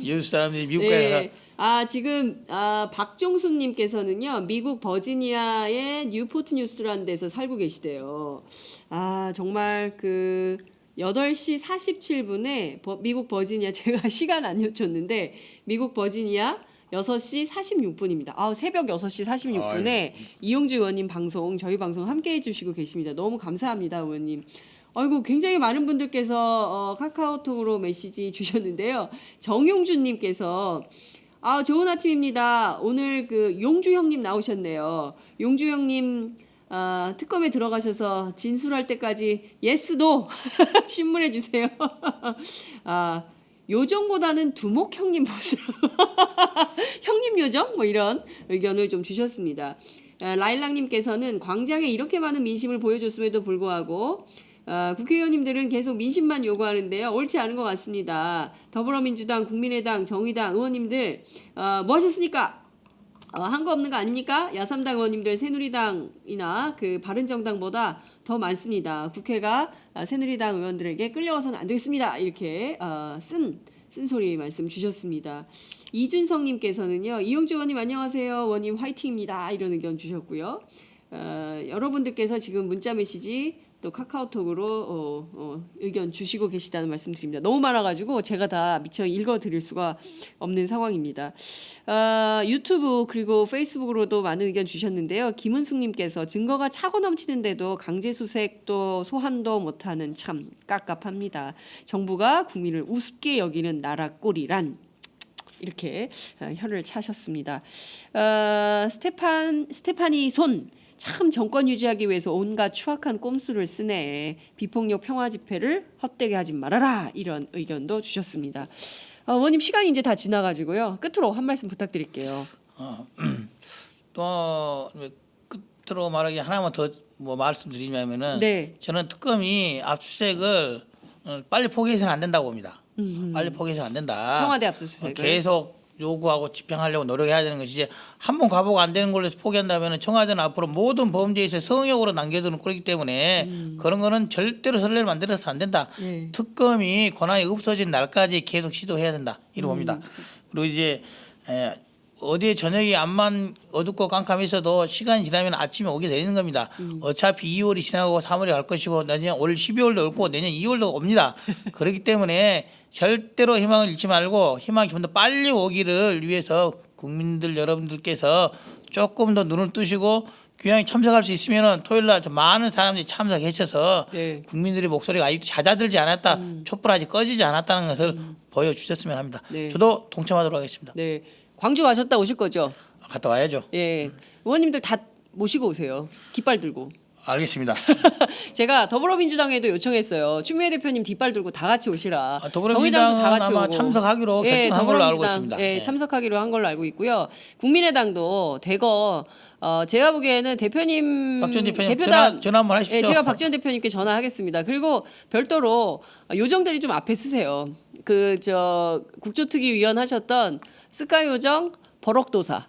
여수 사람들이 미국에 가서 지금 박종수님께서는요 미국 버지니아의 뉴포트 뉴스라는 데서 살고 계시대요. 정말 그 8시 47분에 미국 버지니아 제가 시간 안 여쭸는데 미국 버지니아 6시 46분입니다. 새벽 6시 46분에 이용주 의원님 방송 저희 방송 함께 해주시고 계십니다. 너무 감사합니다, 의원님. 아이고 굉장히 많은 분들께서 카카오톡으로 메시지 주셨는데요. 정용준님께서 좋은 아침입니다. 오늘 그 용주 형님 나오셨네요. 용주 형님 특검에 들어가셔서 진술할 때까지 예스도 신문해 주세요. 요정보다는 두목 형님 보시라고 형님 요정 뭐 이런 의견을 좀 주셨습니다. 라일락님께서는 광장에 이렇게 많은 민심을 보여줬음에도 불구하고 국회의원님들은 계속 민심만 요구하는데요. 옳지 않은 것 같습니다. 더불어민주당, 국민의당, 정의당 의원님들 뭐 하셨습니까? 한 거 없는 거 아닙니까? 야3당 의원님들 새누리당이나 그 바른정당보다 더 많습니다. 국회가 새누리당 의원들에게 끌려와서는 안 되겠습니다. 이렇게 쓴소리 말씀 주셨습니다. 이준성님께서는요. 이용주 의원님 안녕하세요. 의원님 화이팅입니다. 이런 의견 주셨고요. 여러분들께서 지금 문자 메시지 또 카카오톡으로 의견 주시고 계시다는 말씀 드립니다. 너무 많아가지고 제가 다 미처 읽어드릴 수가 없는 상황입니다. 유튜브 그리고 페이스북으로도 많은 의견 주셨는데요. 김은숙님께서 증거가 차고 넘치는데도 강제수색도 소환도 못하는 참 깝깝합니다. 정부가 국민을 우습게 여기는 나라 꼴이란 이렇게 혀를 차셨습니다. 스테파니 손 참 정권 유지하기 위해서 온갖 추악한 꼼수를 쓰네. 비폭력 평화 집회를 헛되게 하지 말아라. 이런 의견도 주셨습니다. 의원님 시간이 이제 다 지나가지고요. 끝으로 한 말씀 부탁드릴게요. 또 끝으로 말하기 하나만 더 뭐 말씀드리냐면은 네. 저는 특검이 압수수색을 빨리 포기해서는 안 된다고 봅니다. 빨리 포기해서는 안 된다. 청와대 압수수색을 계속 요구하고 집행하려고 노력해야 되는 것이지 한 번 가보고 안 되는 걸로 포기한다면 청와대는 앞으로 모든 범죄에 있어 성역으로 남겨두는 꼴이기 때문에 그런 거는 절대로 선례를 만들어서 안 된다. 네. 특검이 권한이 없어진 날까지 계속 시도해야 된다. 이렇게 봅니다. 그리고 이제 어디에 저녁이 암만 어둡고 깜깜했어도 시간이 지나면 아침에 오게 되는 겁니다. 어차피 2월이 지나고 3월이 갈 것이고 내년 올 12월도 올고 내년 2월도 옵니다. 그렇기 때문에 절대로 희망을 잃지 말고 희망이 좀 더 빨리 오기를 위해서 국민들 여러분들께서 조금 더 눈을 뜨시고 귀향에 참석할 수 있으면 토요일 날 많은 사람들이 참석하셔서 네. 국민들의 목소리가 아직도 잦아들지 않았다, 촛불 아직 꺼지지 않았다는 것을 보여주셨으면 합니다. 네. 저도 동참하도록 하겠습니다. 네. 광주 가셨다 오실 거죠? 갔다 와야죠. 예. 의원님들 다 모시고 오세요. 깃발 들고. 알겠습니다. 제가 더불어민주당에도 요청했어요. 추미애 대표님 뒷발 들고 다 같이 오시라. 더불어민주당은 정의당도 다 같이 아마 오고. 참석하기로 결정한 걸로 알고 더불어민주당, 있습니다. 예, 네. 참석하기로 한 걸로 알고 있고요. 국민의당도 대거 제가 보기에는 대표님 박지원 대표님 대표단 전화 한번 하십시오. 예, 제가 박지원 대표님께 전화하겠습니다. 그리고 별도로 요정들이 좀 앞에 쓰세요. 국조특위 위원 하셨던 스카이 요정 버럭도사.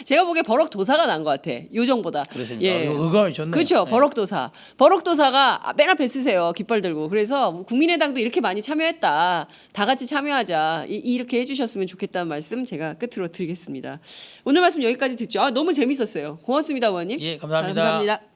제가 보기에 버럭도사가 난 것 같아. 요정보다. 그렇습니다. 의감이 좋네요. 그렇죠. 네. 버럭도사. 버럭도사가 맨 앞에 쓰세요. 깃발 들고. 그래서 국민의당도 이렇게 많이 참여했다. 다 같이 참여하자. 이렇게 해주셨으면 좋겠다는 말씀 제가 끝으로 드리겠습니다. 오늘 말씀 여기까지 듣죠. 너무 재밌었어요. 고맙습니다, 의원님. 예, 감사합니다. 감사합니다.